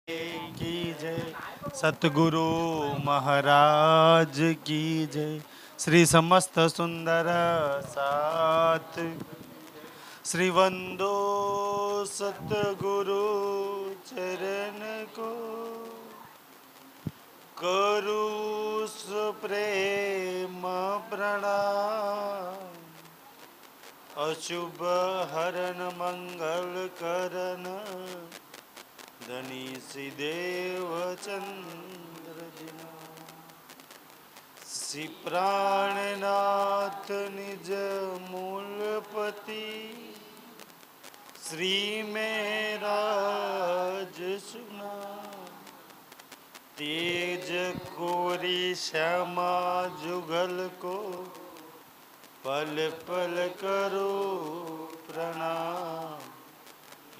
की जय सतगुरु महाराज की जय श्री समस्त सुंदर साथ श्री वंदो सतगुरु चरण को करू प्रेम प्रणाम अशुभ हरण मंगल करण धनी देव चंद्र श्री प्राणनाथ निज मूलपति श्री मेरा सुना तेज कोरी श्यामा जुगल को पल पल करो प्रणाम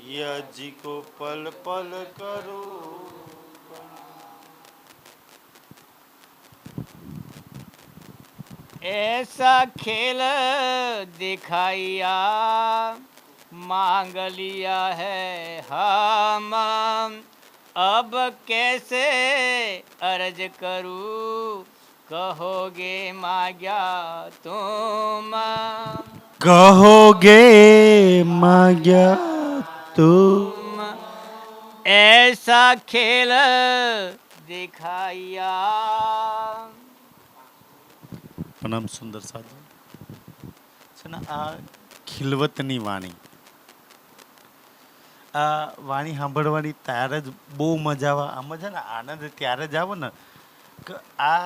यजी को पल पल करो। ऐसा खेल दिखाया मांग लिया है हम अब कैसे अर्ज करूं कहोगे मांग्या तुम कहोगे मांग्या तुम ऐसा खेल दिखाया। પ્રણામ સુંદર સાધુ છે ને આ ખિલવતની વાણી આ વાણી સાંભળવાની ત્યારે જ બહુ મજા આવે આમાં છે ને આનંદ ત્યારે જ આવે ને કે આ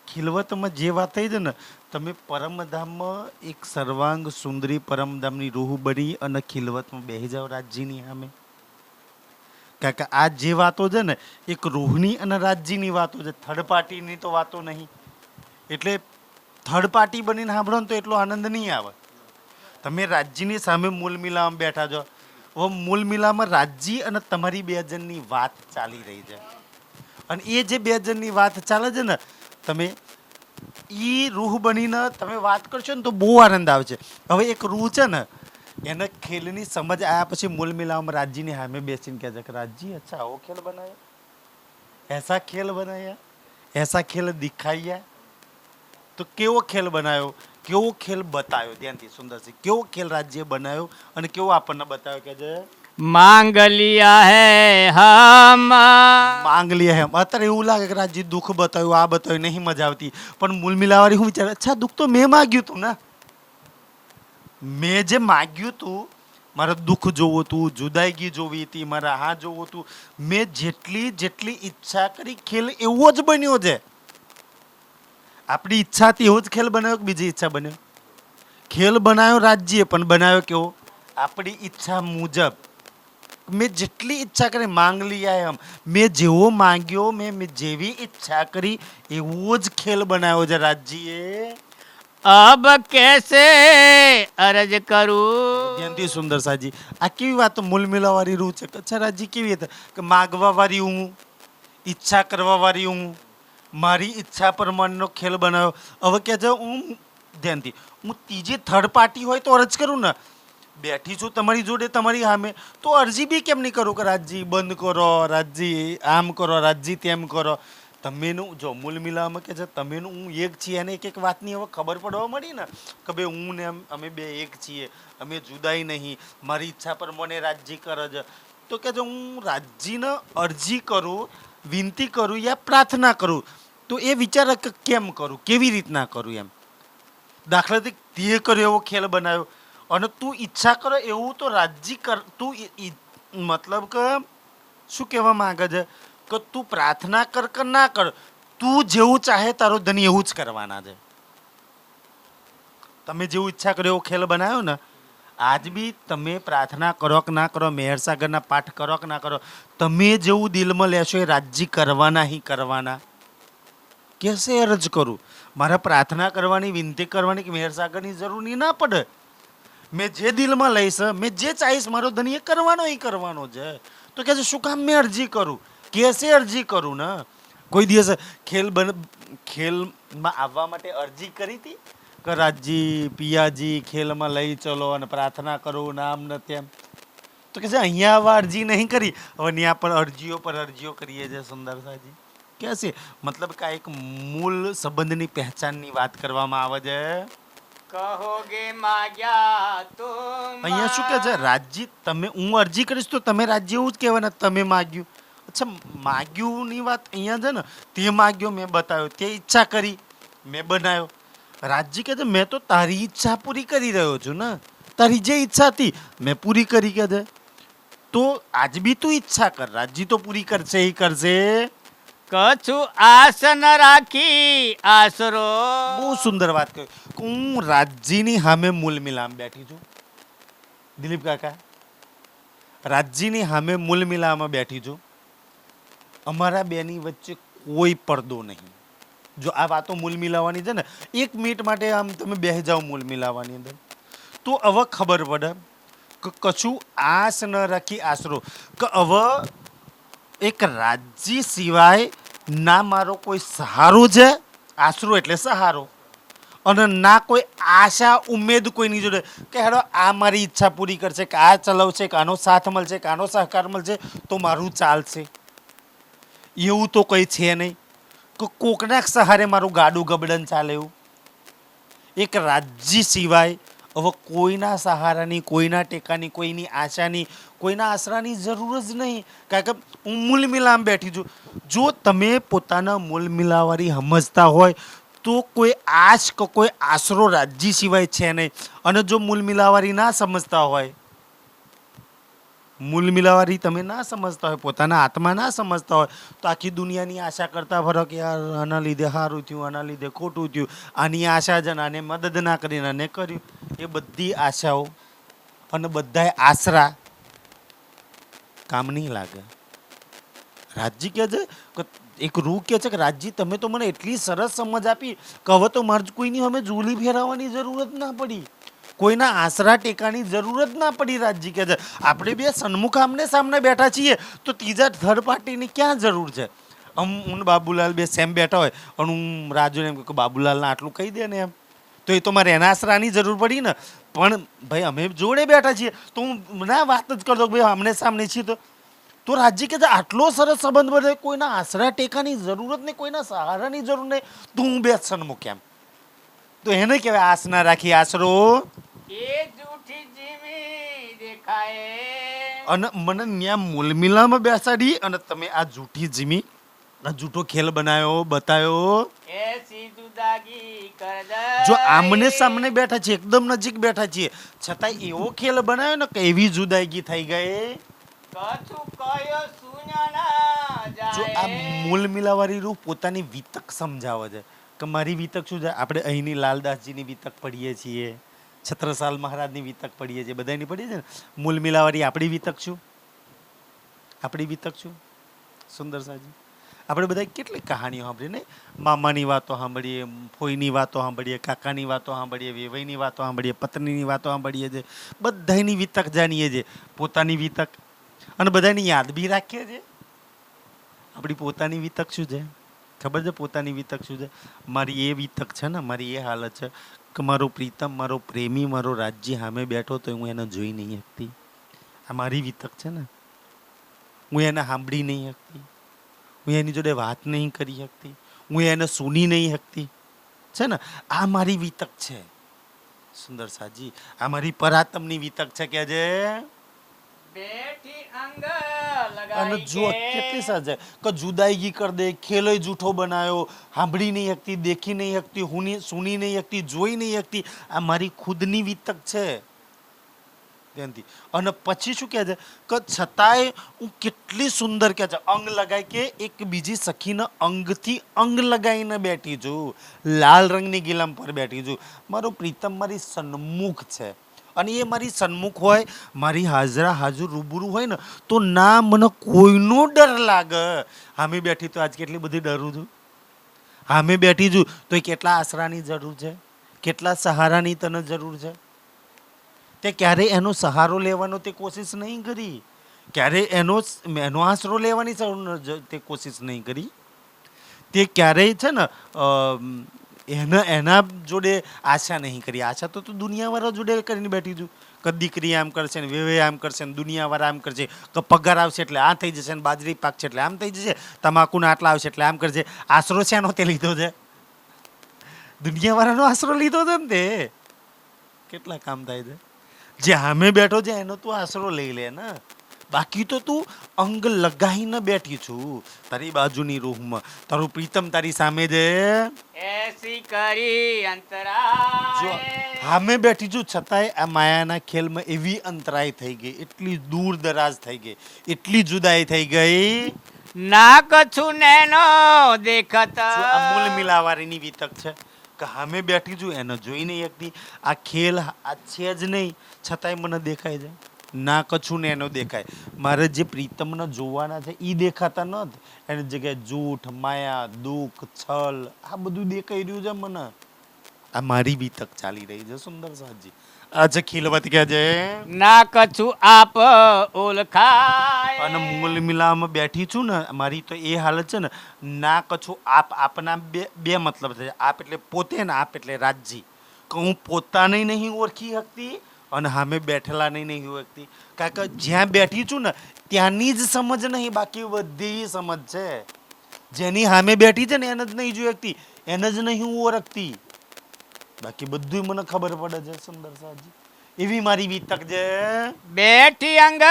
ખિલવતમાં જે વાત થઈ છે ને તમે પરમધામમાં એક સર્વાંગ સુંદરી પરમધામની રૂહ બની અને ખિલવતમાં બેસી જાઓ રાજજીની સામે કારણ કે આ જે વાતો છે ને એક રૂહની અને રાજજીની વાતો છે થર્ડ પાર્ટીની તો વાતો નહીં એટલે થર્ડ પાર્ટી બનીને સાંભળો ને તો એટલો આનંદ નહીં આવે તમે રાજ્યની સામે મૂલ મિલામાં બેઠા છો હવે મૂલ મિલામાં રાજ્ય અને તમારી બે જણની વાત ચાલી રહી છે અને એ જે બે જણની વાત ચાલે છે ને તમે એ રૂહ બનીને તમે વાત કરશો ને તો બહુ આનંદ આવે છે હવે એક રૂહ છે ને એને ખેલની સમજ આવ્યા પછી મૂલ મિલામાં રાજ્યની સામે બેસીને કહે છે કે રાજ્ય અચ્છા આવો ખેલ બનાવ્યો એસા ખેલ બનાવ્યા એસા ખેલ દિખાયા તો કેવો ખેલ બનાવ્યો કેવો ખેલ બતાવ્યો ધ્યાનથી સુંદરસિંહ કેવો ખેલ રાજ્ય બનાવ્યો અને કેવો આપણને બતાવ્યો કે જે માંગ લિયા હે હમ માંગ લે એમ અત્યારે એવું લાગે કે રાજ્ય દુઃખ બતાવ્યું આ બતાવ્યું નહીં મજા આવતી પણ મૂલ મિલાવાળી હું વિચાર અચ્છા દુઃખ તો મેં માગ્યું તું ને મેં જે માગ્યું તું મારે દુઃખ જોવું હતું જુદાઈગી જોવી હતી મારે હા જોવું હતું મેં જેટલી ઈચ્છા કરી ખેલ એવો જ બન્યો છે આપણી ઈચ્છાથી એવો જ ખેલ બનાવ્યો કે બીજી ઈચ્છા બન્યો ખેલ બનાવ્યો રાજ્ય પણ બનાવ્યો કેવો આપણી ઈચ્છા મુજબ મેં જેટલી ઈચ્છા કરી માંગ લીયા એમ મેં જેવો માંગ્યો મેં જેવી ઈચ્છા કરી એવો જ ખેલ બનાવ્યો છે રાજ્યએ अब कैसे अर्ज करूं। ધ્યાનથી સુંદર સાજી આ કેવી વાત મૂલ મિલાવાળી રૂહ છે અચ્છા રાજ્ય કેવી હતી કે માગવા વાળી હું ઈચ્છા કરવા વાળી હું મારી ઈચ્છા પ્રમાણનો ખેલ બનાવ્યો હવે કે છે હું ધ્યાનથી હું ત્રીજી થર્ડ પાર્ટી હોય તો અરજ કરું ને બેઠી છું તમારી જોડે તમારી સામે તો અરજી બી કેમ નહીં કરું કે રાજજી બંધ કરો રાજજી આમ કરો રાજજી તેમ કરો તમેનું જો મૂલ મિલામાં કે છે તમેનું હું એક છીએ અને એક એક વાતની હવે ખબર પડવા મળી ને કે ભાઈ હું ને અમે બે એક છીએ અમે જુદાઈ નહીં મારી ઈચ્છા પ્રમાણે રાજજી કરે છે તો કે જો હું રાજજીને અરજી કરું વિનંતી કરું યા પ્રાર્થના કરું તો એ વિચાર કે કેમ કરું કેવી રીતના કરું એમ દાખલા તરીકે તે કર્યો એવો ખેલ બનાવ્યો અને તું ઈચ્છા કરો એવું તો રાજ્ય કર તું મતલબ કે શું કહેવા માંગે છે કે તું પ્રાર્થના કર કે ના કર તું જેવું ચાહે તારો ધની એવું જ કરવાના છે તમે જેવું ઈચ્છા કરો એવો ખેલ બનાવ્યો ને આજ બી તમે પ્રાર્થના કરો કે ના કરો મેહર સાગરના પાઠ કરો કે ના કરો તમે જેવું દિલમાં લેશો એ રાજ્ય કરવાના હી કરવાના કેસે અરજ કરું મારે પ્રાર્થના કરવાની વિનંતી કરવાની કે મેહર સાગરની જરૂર નહીં ના પડે મેં જે દિલમાં લઈશ મેં જે ચાહીશ મારો ધની એ કરવાનો એ કરવાનો છે તો કે શું કામ મેં અરજી કરું કેસે અરજી કરું ને કોઈ દિવસ ખેલમાં આવવા માટે અરજી કરી હતી કે રાજજી પિયાજી ખેલમાં લઈ ચલો અને પ્રાર્થના કરું ને આમ ને તેમ તો કે છે અહીંયા હવે અરજી નહીં કરી, હવે ત્યાં પર અરજીઓ કરીએ છીએ સુંદરસાજી. कैसे मतलब का एक मूल संबंधની પહેચાનની વાત કરવામાં આવે છે. કહોગે માગ્યા તુમ અહીંયા શું કહે છે, રાજ્ય તમે, હું અરજી કરીશ તો તમે રાજ્ય એવું જ કહેવાના, તમે માગ્યું. અચ્છા, માગ્યુંની વાત અહીંયા છે ને, તે માગ્યો મેં બતાવ્યો, તે ઈચ્છા કરી મેં બનાવ્યો. રાજ્ય કહે છે મેં તો તારી ઈચ્છા પૂરી કરી રહ્યો છું ને, તારી જે ઈચ્છા હતી મેં પૂરી કરી. કે છે તો આજ બી તું ઈચ્છા કર, રાજ્ય તો પૂરી કરશે એ કરશે. કછું આસન રાખી આસરો. બહુ સુંદર વાત કહી. હું રાજ્યની સામે મૂલ મિલામ બેઠી છું. દિલીપ કાકા, રાજ્યની સામે મૂલ મિલામાં બેઠી છું. અમારા બેની વચ્ચે કોઈ પડદો નહીં. જો આ વાતો મૂલ મિલાવવાની છે ને, 1 મિનિટ માટે આમ તમે બેસી જાઓ મૂલ મિલાવવાની અંદર, તો હવે ખબર પડે કે કશું આસ ન રાખી આશરો. કે હવે એક રાજ્ય સિવાય ના મારો કોઈ સહારો છે, આશરો એટલે સહારો, અને ના કોઈ આશા ઉમેદ કોઈની જોડે કે હેડો આ મારી ઈચ્છા પૂરી કરશે, કે આ ચલાવશે, કે આનો સાથ મળશે, કે આનો સહકાર મળશે તો મારું ચાલશે. એવું તો કંઈ છે નહીં કે કોકના સહારે મારું ગાડું ગબડન ચાલે એવું. એક રાજ્ય સિવાય હવે કોઈના સહારાની, કોઈના ટેકાની, કોઈની આશાની, કોઈના આશરાની જરૂર જ નહીં. કારણ કે હું મૂલ મિલામ બેઠી છું. જો તમે પોતાના મૂલ મિલાવાળી સમજતા હોય તો કોઈ આશ કે કોઈ આશરો રાજ્ય સિવાય છે નહીં. અને જો મૂલ મિલાવાળી ના સમજતા હોય, મૂલ મિલાવાળી તમે ના સમજતા હોય, પોતાના આત્મા ના સમજતા હોય, તો આખી દુનિયાની આશા કરતા ફરો કે યાર આના લીધે સારું થયું, આના લીધે ખોટું થયું, આની આશા જ આને મદદ ના કરીને આને કર્યું. એ બધી આશાઓ અને બધાય આશરા કામ નહીં લાગે. રાજ્ય કહે છે કે એક રૂ કહે છે કે રાજ્ય તમે તો મને એટલી સરસ સમજ આપી કે હવે તો મારે કોઈની અમે ઝૂલી ફેરવવાની જરૂરત ના પડી, કોઈના આશરા ટેકાની જરૂરત ના પડી. રાજ્ય કહે છે આપણે બે સન્મુખ આમને સામને બેઠા છીએ તો ત્રીજા થર્ડ પાર્ટીની ક્યાં જરૂર છે. હું બાબુલાલ બે સેમ બેઠા હોય અને હું રાજુને એમ કહું કે બાબુલાલને આટલું કહી દે ને એમ, તો એ તો મારે એના આશરાની જરૂર પડી ને. પણ ભાઈ અમે જોડે બેઠા છીએ તો હું ના વાત જ કરતો ભાઈ આમને સામને છીએ. તો રાજ્ય કહે છે આટલો સરસ સંબંધ બધે, કોઈના આશરા ટેકાની જરૂરત નહીં, કોઈના સહારાની જરૂર નહીં, તો હું બે સન્મુખ એમ. તો એને કહેવાય આસ ના રાખી આશરો. એ જૂઠી જીવી દેખાય. અને મને ન્યા મૂલમિલામાં બેસાડી અને તમે આ જૂઠી જીમી, આ જૂઠો ખેલ બનાવ્યો, બતાવ્યો. એસી જુદાગી કર દે. જો આમને સામને બેઠા છીએ, એકદમ નજીક બેઠા છીએ, છતાંય એવો ખેલ બનાવ્યો ને કે એવી જુદાઈગી થઈ ગઈ. કછું કયો સુના ના જો આ જાય. મૂલ મિલાવાળી રૂહ પોતાની વિતક સમજાવે છે કે મારી વિતક શું છે. આપણે અહીંની લાલદાસજીની વિતક પઢીએ છીએ, છત્રસાલ મહારાજની વિતક પઢીએ છીએ, બધાની પઢીએ છીએ ને. મૂલ મિલાવાળી આપણી વિતક શું? આપણી વિતક શું? સુંદરસાજી, આપણે બધા કેટલી કહાણીઓ સાંભળીએ ને, મામાની વાતો સાંભળીએ, ફોઈની વાતો સાંભળીએ, કાકાની વાતો સાંભળીએ, વેવાઈની વાતો સાંભળીએ, પત્નીની વાતો સાંભળીએ છીએ, બધાની વિતક જાણીએ છીએ, પોતાની વિતક, અને બધાની યાદ બી રાખીએ છીએ. આપણી પોતાની વિતક શું છે ખબર છે? પોતાની વિતક શું છે? મારી એ વિતક છે ને, મારી એ હાલત છે કે મારો પ્રીતમ, મારો પ્રેમી, મારો રાજ્ય સામે બેઠો તો હું એને જોઈ નહીં શકતી. આ મારી વિતક છે ને, હું એને સાંભળી નહીં શકતી, હું એની જોડે વાત નહીં કરી શકતી, હું એને સુની નહીં શકતી છે ને. આ મારી વિતક છે સુંદર સાજી, આ મારી પરાતમની વિતક છે. કે જે બેઠી અંગ અને જો કેટલી સજાય કે જુદાઈગી કર દે, ખેલો જૂઠો બનાવ્યો, સાંભળી નહીં શકતી, દેખી નહીં શકતી, સુની નહીં શકતી, જોઈ નહીં શકતી. આ મારી ખુદની વિતક છે. અને પછી શું કહે છે કે છતાંય હું કેટલી સુંદર કહે છે અંગ લગાય, કે એક બીજી સખીના અંગથી અંગ લગાવીને બેઠી છું, લાલ રંગની ગિલમ પર બેઠી છું. મારો પ્રીતમ મારી સન્મુખ છે, અને એ મારી સન્મુખ હોય, મારી હાજરા હાજર રૂબરૂ હોય ને, તો ના મને કોઈનો ડર લાગે. હામે બેઠી તો આજ કેટલી બધી ડરું છું. હામે બેઠી છું તો એ કેટલા આશરાની જરૂર છે, કેટલા સહારાની તને જરૂર છે. તે ક્યારેય એનો સહારો લેવાનો તે કોશિશ નહીં કરી, ક્યારેય એનો આશરો લેવાની તે કોશિશ નહીં કરી. તે ક્યારેય છે ને એના જોડે આશા નહીં કરી. આશા તો દુનિયાવાળા જોડે કરીને બેઠી છું કે દીકરી આમ કરશે ને વેવે આમ કરશે ને દુનિયાવાળા આમ કરશે કે પગાર આવશે એટલે આ થઈ જશે ને બાજરી પાકશે એટલે આમ થઈ જશે, તમાકુના આટલા આવશે એટલે આમ કરશે. આશરો શાનો તે લીધો છે? દુનિયાવાળાનો આશરો લીધો છે ને તે. કેટલા કામ થાય છે? જે સામે બેઠો છે એનો તું આશરો લઈ લે ને. બાકી તો તું અંગ લગાઈને બેઠી છું તારી બાજુની રૂમમાં, તારું પ્રીતમ તારી સામે છે. એસી કરી જો અંતરાય સામે બેઠી છું છતાંય આ માયાના ખેલમાં એવી અંતરાય થઈ ગઈ, એટલી દૂર દરાજ થઈ ગઈ, એટલી જુદાઈ થઈ ગઈ. ના કછું નેનો દેખત જો આ મૂળ મિલાવારીની વિતક છે કે સામે બેઠી છું એને જોઈ નહીં શકતી. આ ખેલ આ છે જ નહીં છતાંય મને દેખાય છે. ના કછું ને એનો દેખાય. મારે જે પ્રીતમને જોવાના છે એ દેખાતા નથી. એની જગ્યાએ જૂઠ, માયા, દુઃખ, છલ આ બધું દેખાઈ રહ્યું છે મને. આ મારી વિતક ચાલી રહી છે સુંદર સાજી. આ છે ખીલવત કે છે ના કછું આપ ઓળખાય અને મૂળ મિલામાં બેઠી છું ને મારી તો એ હાલત છે ને. ના કછું આપ, આપના બે મતલબ છે. આપ એટલે પોતે ને આપ એટલે રાજજી. કે હું પોતાને નહીં ઓળખી શકતી અને સામે બેઠેલા નહીં ઓળખતી. કારણ કે જ્યાં બેઠી છું ને ત્યાંની જ સમજ નહીં, બાકી બધી સમજ છે. જેની સામે બેઠી છે ને એને જ નહીં જોઈ શકતી, એને જ નહીં હું ઓળખતી. બાકી બધું મને ખબર પડે છે સુંદર સાજી. એવી મારી વિતક છે. બેઠી અંગ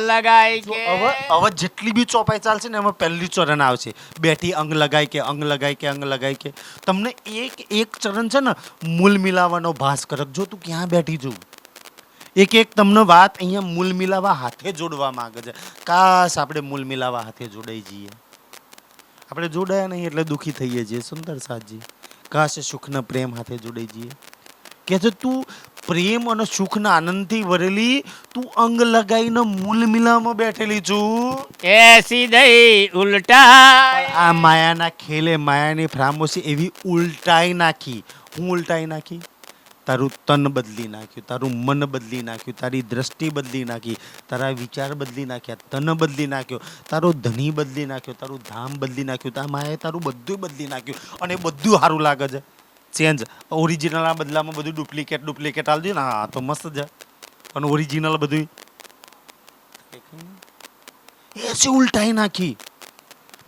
લગાઈ જો કે હવે જેટલી બી ચોપાઈ ચાલશે ને એમાં પહેલી ચરણ આવશે બેઠી અંગ લગાય કે અંગ લગાય કે અંગ લગાય કે. તમને એક એક ચરણ છે ને મૂલ મિલાવાનો ભાસ કરક. જો તું ક્યાં બેઠી છું એક એક તમને વાત અહીંયા મૂલ મિલાવા હાથે જોડવા માંગે છે. કાશ આપણે મૂલ મિલાવા હાથે જોડાઈ જઈએ. આપણે જોડાયા નહીં એટલે દુઃખી થઈએ છીએ સુંદર સાજી. કાશ સુખના પ્રેમ હાથે જોડાઈ જઈએ. કે છે તું પ્રેમ અને સુખના આનંદથી વરેલી તું અંગ લગાઈને મૂલ મિલામાં બેઠેલી છું. એસી દઈ ઉલટા આ માયાના ખેલે માયાની ફ્રામોસી એવી ઉલટાઈ નાખી. હું ઉલટાઈ નાખી? તારું તન બદલી નાખ્યું, તારું મન બદલી નાખ્યું, તારી દ્રષ્ટિ બદલી નાખી, તારા વિચાર બદલી નાખ્યા, તન બદલી નાખ્યો, તારો ધની બદલી નાખ્યો, તારું ધામ બદલી નાખ્યું. તારા માએ તારું બધું બદલી નાખ્યું અને બધું સારું લાગે છે. ચેન્જ ઓરિજિનલના બદલામાં બધું ડુપ્લિકેટ આલ દે ને. હા તો મસ્ત છે. અને ઓરિજિનલ બધું એસી ઉલટાઈ નાખી.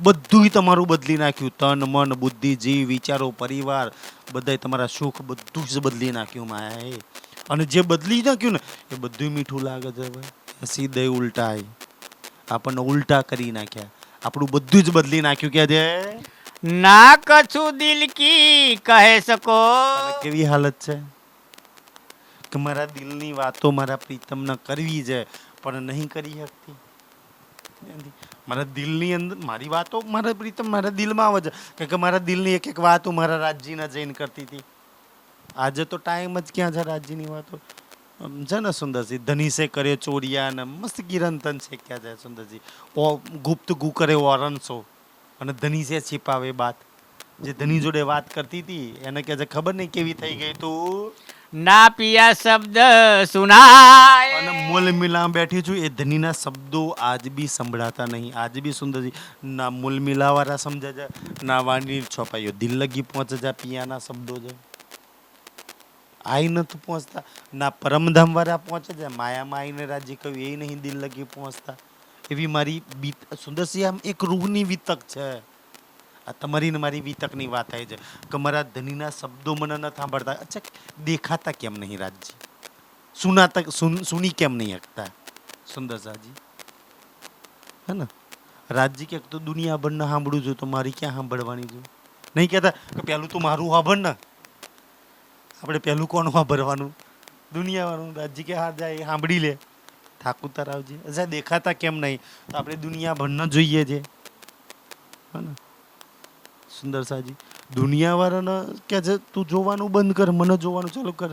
બધું તમારું બદલી નાખ્યું. તન મન બુદ્ધિ જીવ વિચારો પરિવાર બધાય તમારા સુખ બધું જ બદલી નાખ્યું માયાએ. અને જે બદલી નાખ્યું ને એ બધું મીઠું લાગે છે ભાઈ. સીધે ઉલટાઈ આપણને ઉલટા કરી નાખ્યા. આપણું બધું જ બદલી નાખ્યું. કે છે ના કછું દિલ કી કહે શકો કેવી હાલત છે કે મારા દિલની વાતો મારા પ્રીતમને કરવી છે પણ નહીં કરી શકતી. મારા દિલની અંદર મારી વાતો મારા પ્રીતમ મારા દિલમાં આવે છે. કારણ કે મારા દિલની એક એક વાત હું મારા રાજજીને જઈને કરતી હતી. આજે તો ટાઈમ જ ક્યાં છે રાજજીની વાતો છે ને સુંદરજી. ધનીસે કરે ચોરિયા ને મસ્ત કિરંતન છે ક્યાં છે સુંદરજી. ગુપ્ત ગુ કરે ઓરણસો અને ધનીસે छिपावे बात. જે ધની જોડે વાત કરતી હતી એને કે છે ખબર નહીં કેવી થઈ ગઈ તું. ના પિયા શબ્દ સુનાય અને મૂલ મિલા બેઠી છું એ ધનીના શબ્દો આજ બી સંભળાતા નહીં. આજ બી સુંદરજી ના મૂલ મિલાવાળા સમજે છે ના વાણી છોપાઈઓ દિલ લગી પહોંચે છે. પિયાના શબ્દો છે આઈ નથી પહોંચતા. ના પરમધામ વાળા પહોંચે છે માયામાં આઈને રાજ્ય કહ્યું એ નહીં દિલ લગી પહોંચતા. એવી મારી સુંદરસિંહ આમ એક રૂહની વિતક છે. આ તમારી ને મારી વિતકની વાત થાય છે કે મારા ધનીના શબ્દો મને ન સાંભળતા. અચ્છા દેખાતા કેમ નહીં રાજજી? સુની કેમ નહીં શકતા સુંદર સાજી? હે ને રાજજી ક્યાંક તો દુનિયાભરને સાંભળું છું તો મારી ક્યાં સાંભળવાની છું? નહીં કહેતા કે પહેલું તો મારું સાંભળ ને. આપણે પહેલું કોણ સાંભળવાનું? દુનિયાવાળું. રાજજી કે હા જાય એ સાંભળી લે થાકું તરાવજી. અચ્છા દેખાતા કેમ નહીં? તો આપણે દુનિયાભરને જોઈએ છે. હે ને સુંદર સાજી દુનિયાવાળાને કે છે તું જોવાનું બંધ કર, મને જોવાનું ચાલુ કર.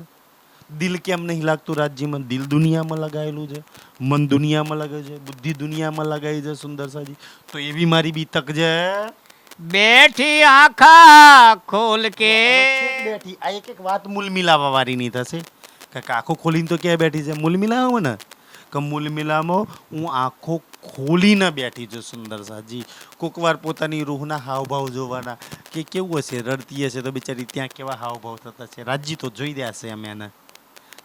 દિલ કેમ નહીં લાગતું રાજ્યમાં? દિલ દુનિયામાં લગાવેલું છે, મન દુનિયામાં લગાવ્યું છે, બુદ્ધિ દુનિયામાં લગાવી છે સુંદર સાજી. તો એવી મારી બી તક છે. બેઠી આખા ખોલ કે બેઠી આ એક એક વાત મૂલ મિલાવા વાળી નહીં થશે. કે આંખો ખોલીને તો ક્યાં બેઠી છે? મૂલ મિલાવો ને કે મૂલ મિલામાં હું આંખો ખોલીને બેઠી છું સુંદર સાજી. કોક વાર પોતાની રૂહના હાવભાવ જોવાના કે કેવું હશે, રડતી હશે તો બિચારી ત્યાં કેવા હાવભાવ થતા છે. રાજજી તો જોઈ રહ્યા છે અમે એને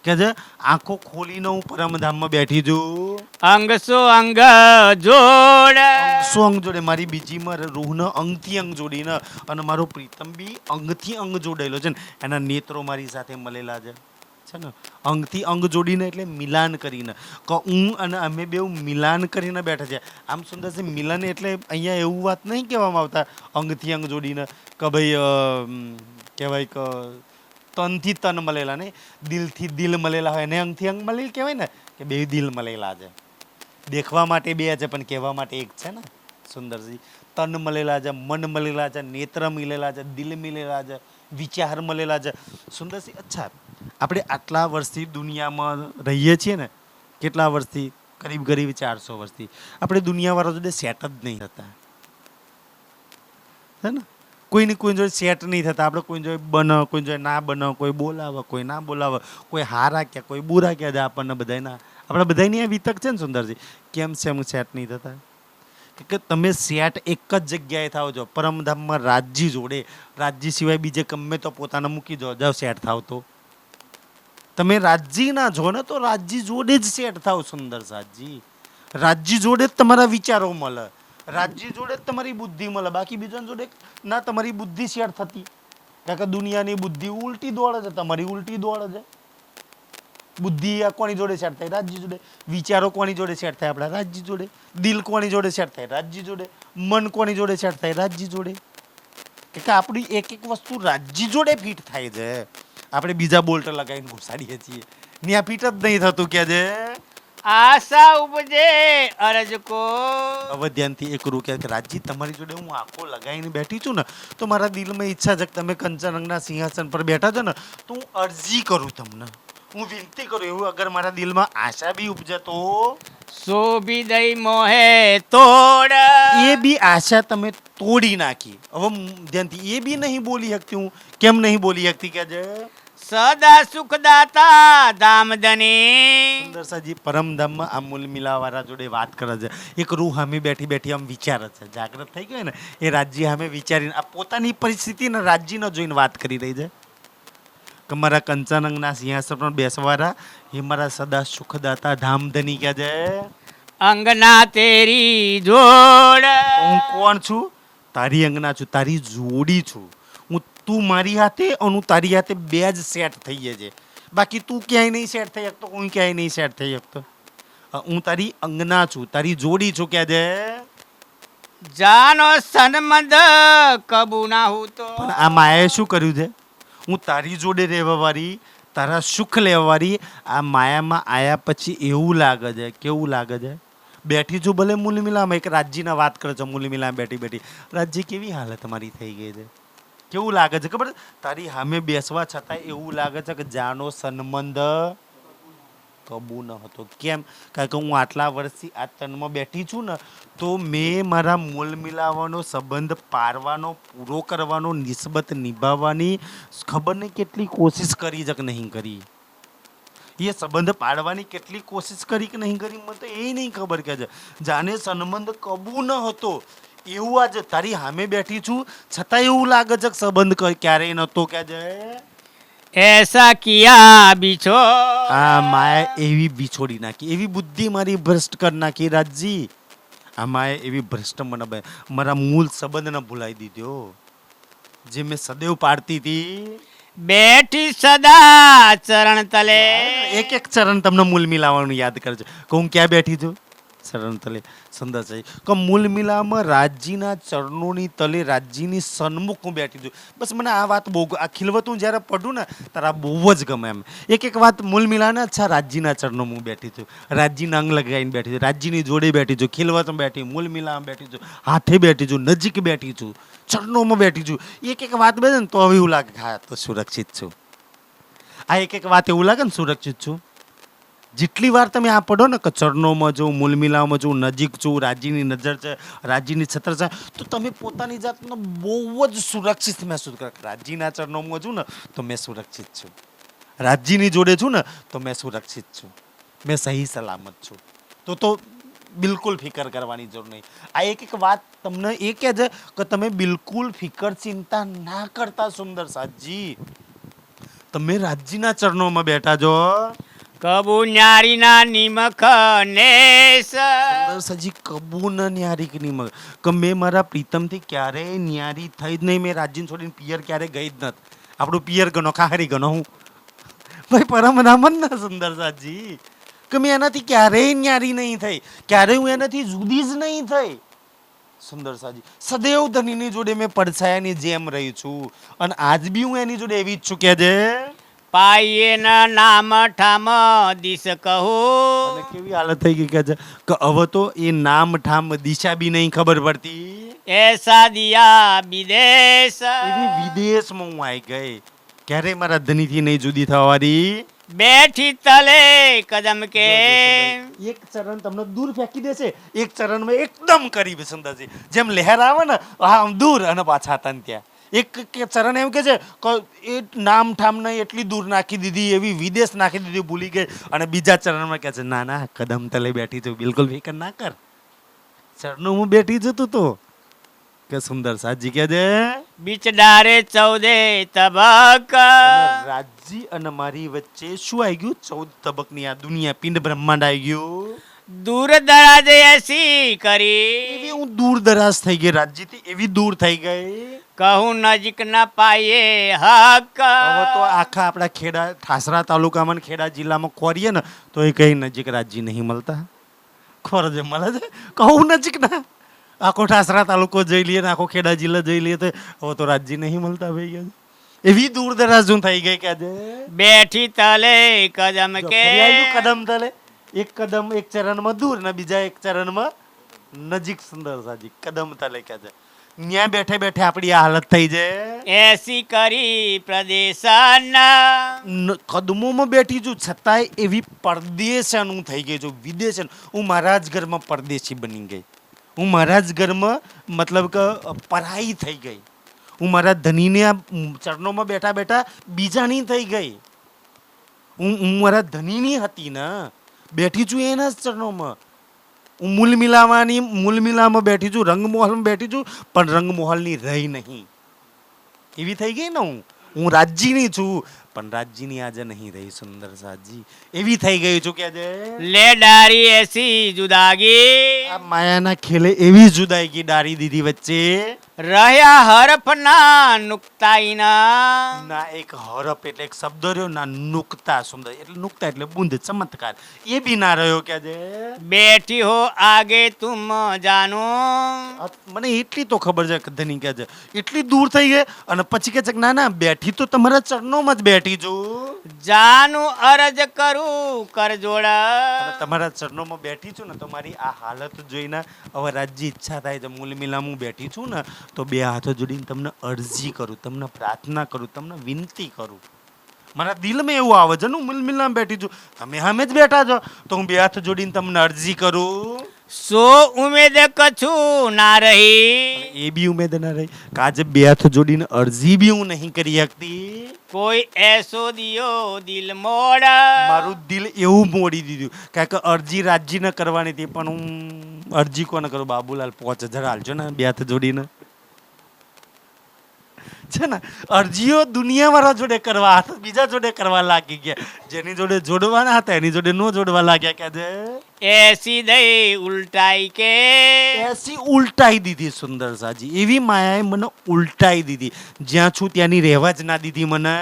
કે છે આંખો ખોલીને હું પરમધામમાં બેઠી છું. અંગ સો અંગ જોડ. સો અંગ જોડે મારી બીજીમાં રૂહને અંગથી અંગ જોડીને અને મારો પ્રીતમ બી અંગથી અંગ જોડાયેલો છે ને એના નેત્રો મારી સાથે મળેલા છે ને અંગથી અંગ જોડીને એટલે મિલાન કરીને હું અને અમે બે મિલાન કરીને બેઠા છે. આમ સુંદર છે મિલન એટલે અહીંયા એવું વાત નહીં કહેવામાં આવતા અંગથી અંગ જોડીને કે ભાઈ કહેવાય કે તનથી તન મળેલા નહીં, દિલથી દિલ મળેલા હોય એને અંગથી અંગ મળેલ કહેવાય ને કે બે દિલ મળેલા છે. દેખવા માટે બે છે પણ કહેવા માટે એક છે ને સુંદરજી. તન મળેલા છે, મન મળેલા છે, નેત્ર મળેલા છે, દિલ મળેલા છે, વિચાર મળેલા છે. સુંદરજી અચ્છા આપણે આટલા વર્ષથી દુનિયામાં રહીએ છીએ ને, કેટલા વર્ષથી? કરીબ 400 વર્ષથી આપણે દુનિયાવાળા જોડે સેટ જ નહીં થતા હે ને. કોઈને કોઈ જોડે સેટ નહીં થતા. આપણે કોઈ જોડે બને, કોઈ જોડે ના બને, કોઈ બોલાવે, કોઈ ના બોલાવે, કોઈ હારા કે કોઈ બુરા કે આપણને બધાના આપણે બધાની આ વિતક છે ને સુંદરજી. કેમ સેમ સેટ નહીં થતા? કે તમે સેટ એક જ જગ્યાએ થાવ છો પરમધામમાં રાજજી જોડે. રાજજી સિવાય બીજે ગમે તો પોતાને મૂકી જાઓ સેટ થાવ તો. તમે રાજજી ના છો ને તો રાજજી જોડે જ સેટ થાવ સુંદર સાજી. રાજજી જોડે જ તમારા વિચારો મળે, રાજજી જોડે જ તમારી બુદ્ધિ મળે. બાકી બીજા જોડે ના તમારી બુદ્ધિ સેટ થતી. કારણ કે દુનિયાની બુદ્ધિ ઉલટી દોડે છે, તમારી ઉલટી દોડે છે. બુદ્ધિ આ કોની જોડે સેટ થાય? રાજજી જોડે. વિચારો કોની જોડે સેટ થાય? આપણા રાજજી જોડે. દિલ કોની જોડે સેટ થાય? રાજજી જોડે. મન કોની જોડે સેટ થાય? રાજજી જોડે. કે આપણી એક એક વસ્તુ રાજજી જોડે ફિટ થાય છે. આપણે બીજા બોલ્ટ લગાવીને ઘુસાડીએ છીએ ને આ ફિટ જ નહીં થતું કે છે. આશા ઉપજે અરજ કો. હવે ધ્યાનથી એક રૂ કે રાજજી તમારી જોડે હું આંખો લગાવીને બેઠી છું ને તો મારા દિલમાં ઈચ્છા છે કે તમે કંચનરંગના સિંહાસન પર બેઠા છો ને તો હું અરજી કરું તમને, હું વિનંતી કરું એવું અગર મારા દિલમાં આશા બી ઉપજે તો શોભી દઈ મોહે તોડ. એ બી આશા તમે તોડી નાખી. હવે ધ્યાનથી એ બી નહીં બોલી શકતી હું. કેમ નહીં બોલી શકતી કે છે? સદા સુખદાતા ધામધની. સુંદરસાજી પરમધામમાં આ મૂલ મિલાવાળા જોડે વાત કરે છે. એક રૂહ સામે બેઠી બેઠી આમ વિચારે છે, જાગૃત થઈ ગઈ ને એ રાજ્ય સામે વિચારીને આ પોતાની પરિસ્થિતિને રાજ્યને જોઈને વાત કરી રહી છે કે મારા કંચનંગના સિંહાસન પર બેસવાળા એ મારા સદા સુખદાતા ધામધની કે છે. અંગના તેરી જોડ. હું કોણ છું? તારી અંગના છું, તારી જોડી છું હું. તું મારી હાથે અને હું તારી હાથે બે જ સેટ થઈએ છે. બાકી તું ક્યાંય નહીં સેટ થઈ શકતો, હું ક્યાંય નહીં સેટ થઈ શકતો. હું તારી અંગના છું, તારી જોડી છું કે છે. જાનો સન્મદ કબુ ના હું તો. પણ આ માયાએ શું કર્યું છે? હું તારી જોડે રહેવા વાળી, તારા સુખ લેવા વાળી આ માયામાં આયા પછી એવું લાગે છે. કેવું લાગે છે? બેઠી છું ભલે મૂલમિલામાં, એક રાજ્યના વાત કરે છે મૂલમિલામાં બેઠી બેઠી. રાજ્ય કેવી હાલત તમારી થઈ ગઈ છે? કેવું લાગે છે ખબર? તારી સામે બેસવા છતાં એવું લાગે છે કે જાનો સંબંધ કબૂ ન હતો. કેમ? કારણ કે હું આટલા વર્ષથી આ તનમાં બેઠી છું ને તો મેં મારા મૂલ મિલાવવાનો સંબંધ પારવાનો, પૂરો કરવાનો, નિસ્બત નિભાવવાની ખબર નહીં કેટલી કોશિશ કરી છે કે નહીં કરી. એ સંબંધ પાડવાની કેટલી કોશિશ કરી કે નહીં કરી મને તો એ નહીં ખબર કે છે. જાને સંબંધ કબૂ ન હતો એવું આજે તારી સામે બેઠી છું છતાં એવું લાગે છે કે સંબંધ ક્યારેય નહોતો કે છે. એસા કિયા બીછો. આ માયા એવી બિછોડી નાખી, એવી બુદ્ધિ મારી ભ્રષ્ટ કરી નાખી રાજજી. આ માયા એવી ભ્રષ્ટ મને મારા મૂળ સંબંધને ભૂલાઈ દીધો જે મેં સદૈવ પાડતી હતી. બેઠી સદા ચરણ તલે. એક એક ચરણ તમને મૂલ મિલાવાનું યાદ કરજો કે હું ક્યાં બેઠી છું? ચરણ તલે. સુંદર છે કે મૂલ મિલામાં રાજજીના ચરણોની તલે રાજજીની સન્મુખ હું બેઠી છું. બસ મને આ વાત બહુ, આ ખિલવત હું જ્યારે પઢું ને ત્યારે આ બહુ જ ગમે એમ. એક એક વાત મૂલ મિલાને અચ્છા રાજજીના ચરણો હું બેઠી છું, રાજજીના અંગ લગાવીને બેઠી છું, રાજજીની જોડે બેઠી છું, ખિલવતમાં બેઠી, મૂલ મિલામાં બેઠી છું, હાથે બેઠી છું, નજીક બેઠી છું, ચરણોમાં બેઠી છું. એક એક વાત બેસે ને તો હવે એવું લાગે હા તો સુરક્ષિત છું. આ એક એક વાત એવું લાગે ને સુરક્ષિત છું. જેટલી વાર તમે આ પડો ને કે ચરણોમાં છું, મૂલમિલામાં છું, નજીક છું, રાજ્યની નજર છે, રાજ્યની છત્ર છે, તો તમે પોતાની જાતને બહુ જ સુરક્ષિત મહેસૂસ કરો. રાજ્યના ચરણોમાં છું ને તો મેં સુરક્ષિત છું, રાજ્યની જોડે છું ને તો મેં સુરક્ષિત છું, મેં સહી સલામત છું. તો બિલકુલ ફિકર કરવાની જરૂર નહીં. આ એક એક વાત તમને એ કહે છે કે તમે બિલકુલ ફિકર ચિંતા ના કરતા સુંદર સાજી. તમે રાજજીના ચરણોમાં બેઠા છો. કબુ ન્યારીના નિમખ નેસ સજી કબૂ ન ન્યારી કે નિમક કે મેં મારા પ્રીતમથી ક્યારેય ન્યારી થઈ જ નહીં. મેં રાજજીને છોડીને પિયર ક્યારે ગઈ જ નથી. આપણું પિયર ગણો, ખાહરી ગણો. હું ભાઈ પરમરામન ના સુંદર સાજી કે મેં એનાથી ક્યારેય ન્યારી નહીં થઈ, ક્યારેય હું એનાથી જુદી જ નહીં થઈ. સુંદર સાજી સદૈવ ધનીની જોડે મેં પડછાયાની જેમ રહી છું અને આજ બી હું એની જોડે એવી જ છું કે જે પાયે ન નામ ઠામ દિશ અને કહું કેવી હાલત થઈ ગઈ કે છે કે હવે તો એ નામ ઠામ દિશા બી નહીં ખબર પડતી. એસા દિયા વિદેશ એવી વિદેશમાં હું આવી ગઈ. ક્યારે મારા ધનીથી નહીં જુદી થવારી. બેઠી તલે કદમ કે એક ચરણ તમને દૂર ફેંકી દેશે, એક ચરણમાં એકદમ કરીબ. સુંદરજી જેમ લહેર આવે ને આમ દૂર અને પાછા તન ત્યાં. એક ચરણ એમ કે છે કે એ નામ ઠામ નહીં એટલી દૂર નાખી દીધી, એવી વિદેશ નાખી દીધી, ભૂલી ગઈ. અને બીજા ચરણમાં કહે છે ના ના કદમ તલે બેઠી છું, બિલકુલ ફિકર ના કર, ચરણો હું બેઠી જતું તો કે સુંદર સાજી કે છે બીચ ડારે ચૌદે તબક રાજજી અને મારી વચ્ચે શું આવી ગયું? 14 તબકની આ દુનિયા પિંડ બ્રહ્માંડ આવી ગયું. દૂર દરાજ એસી કરી એવી હું દૂર દરાજ થઈ ગઈ રાજજીથી, એવી દૂર થઈ ગઈ. કહું નજીક ના પાયે હક હવે તો આખા આપણા ખેડા ઠાસરા તાલુકામાં ને ખેડા જિલ્લામાં ખોરીએ ને તો એ કઈ નજીક રાજજી નહીં મળતા. ખોર જે મળે છે કહું નજીક ના આખો ઠાસરા તાલુકો જોઈ લઈએ ને આખો ખેડા જિલ્લો જોઈ લઈએ તો હવે તો રાજજી નહીં મળતા ભાઈ. એવી દૂર દરાજ હું થઈ ગઈ કે આજે બેઠી તલે કદમ જો કે ફરી આવ્યું કદમ તલે. એક કદમ એક ચરણમાં દૂર ને બીજા એક ચરણમાં નજીક. સુંદર સાજી કદમ તલે કે છે ન્યા બેઠે બેઠે આપણી આ હાલત થઈ જાય. એસી કરી પ્રદેશન કદમોમાં બેઠી છું છતાંય એવી પરદેશન હું થઈ ગઈ છું, વિદેશન. હું મારા જ ઘરમાં પરદેશી બની ગઈ. હું મારા જ ઘરમાં મતલબ કે પરાઈ થઈ ગઈ. હું મારા ધનીને આ ચરણોમાં બેઠા બેઠા બીજાની થઈ ગઈ. હું મારા ધનીની હતી ને બેઠી છું એના જ ચરણોમાં. હું મૂલ મિલામાં બેઠી છું, રંગમહોલમાં બેઠી છું, પણ રંગમહોલની રહી નહીં. એવી થઈ ગઈ ને હું રાજજીની છું પણ રાજજીની આજે નહીં રહી. સુંદર સાજી એવી થઈ ગઈ છું કે લે ડારી એસી જુદાગી આ માયાના ખેલે એવી જુદાઈ ગઈ ડારી દીધી વચ્ચે. રહ્યા હરફના નુકતાઈના ના એક હરફ એટલે એક શબ્દ રહ્યો ના નુકતા. સુંદર એટલે નુકતા એટલે બુંદ ચમત્કાર એ બી ના રહ્યો કે જે બેઠી હો આગે તુમ જાનો મને એટલી તો ખબર છે કે ધની કે છે એટલી દૂર થઈ ગઈ અને પછી કે છે કે ના ના બેઠી તો તમારા ચરણોમાં જ બેઠી છું. જાનું અરજ કરું કર જોડા તમારા ચરણોમાં બેઠી છું ને તો મારી આ હાલત જોઈને હવે રાજજી ઈચ્છા થાય છે મૂલ મિલામાં હું બેઠી છું ને તો બે હાથો જોડીને તમને અરજી કરું, તમને પ્રાર્થના કરું, તમને વિનંતી કરું. મારા દિલમાં એવું આવે છે ને હું મૂલ મિલામાં બેઠી છું, તમે સામે જ બેઠા છો તો હું બે હાથ જોડીને તમને અરજી કરું. સો ઉમેદ કછું ના રહી એ બી ઉમેદ ના રહી કે આજે બે હાથ જોડીને અરજી બી હું નહીં કરી શકતી. કોઈ એસો દિયો દિલ મોડ મારું દિલ એવું મોડી દીધું કારણ કે અરજી રાજજી ન કરવાની હતી પણ હું અરજી કોને કરું? બાબુલાલ 5000 હાલજો ને બે હાથ જોડીને છે ને. અરજીઓ દુનિયાવાળા જોડે કરવા હાથ બીજા જોડે કરવા લાગી ગયા. જેની જોડે જોડવાના હતા એની જોડે નો જોડવા લાગ્યા કે જે એસી દઈ ઉલટાઈ કે એસી ઉલટાઈ દીધી. સુંદર સાજી એવી માયાએ મને ઉલટાઈ દીધી. જ્યાં છું ત્યાંની રહેવા જ ના દીધી મને.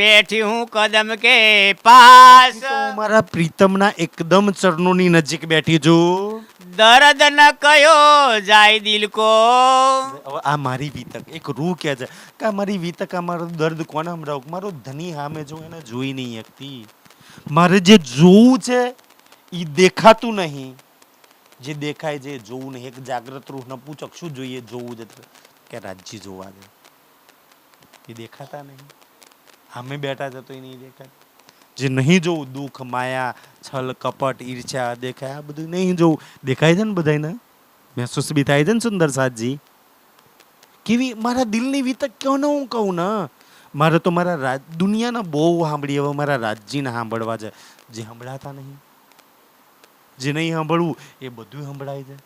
બેઠી હું કદમ કે પાસ તો હું મારા પ્રીતમના એકદમ ચરણોની નજીક બેઠી છું. દર્દ ન કયો જાય દિલ કો હવે આ મારી વિતક એક રૂહ કે છે કે આ મારી વિતક આ મારું દર્દ કોને સંભળાવું? મારો ધની સામે જો એને જોઈ નહીં શકતી. મારે જે જોવું છે એ દેખાતું નહીં, જે દેખાય છે એ જોવું નહીં. એક જાગ્રત રૂહને પૂછો શું જોઈએ? જોવું છે કે રાજજી જોવા દે. એ દેખાતા નહીં, સામે બેઠા છે તો એ નહીં દેખાતા. જે નહીં જોવું દુઃખ માયા છલ કપટ ઈર્ષ્યા દેખાય આ બધું નહીં જોવું. દેખાય છે ને બધાને મહેસૂસ બી થાય છે ને. સુંદર સાજી કેવી મારા દિલની વિતક ક્યો ને હું કહું ને. મારે તો મારા દુનિયાના બહુ સાંભળી હવે મારા રાજજીને સાંભળવા છે જે સંભળાતા નહીં. જે નહીં સાંભળવું એ બધું સંભળાય છે.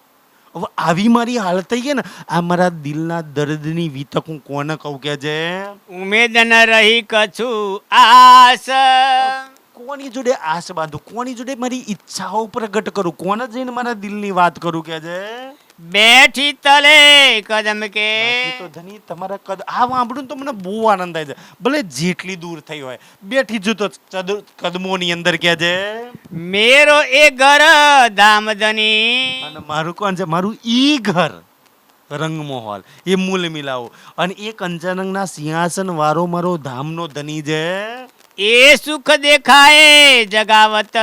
હવે આવી મારી હાલત થઈ ગઈ ને, આ મારા દિલના દર્દની વીતક હું કોને કહું કે છે? ઉમેદ ન રહી કછું આસ, કોની જોડે આશ બાંધું, કોની જોડે મારી ઈચ્છાઓ પ્રગટ કરું, કોને જઈને મારા દિલની વાત કરું કે છે? બેઠી તલે કદમ કે. બાકી તો ધણી તમારા કદ આ વાંભળું તો મને બહુ આનંદ થાય છે, ભલે જેટલી દૂર થઈ હોય, બેઠી જુ તો કદમોની અંદર કે છે. મેરો એ ઘર ધામધની, અને મારું કોણ છે? મારું ઈ ઘર રંગમહોલ, એ મૂલ મિલાવો, અને એ કંચનંગના સિંહાસન વાળો મારો ધામનો ધની છે. એ સુખ દેખાય જગાવત,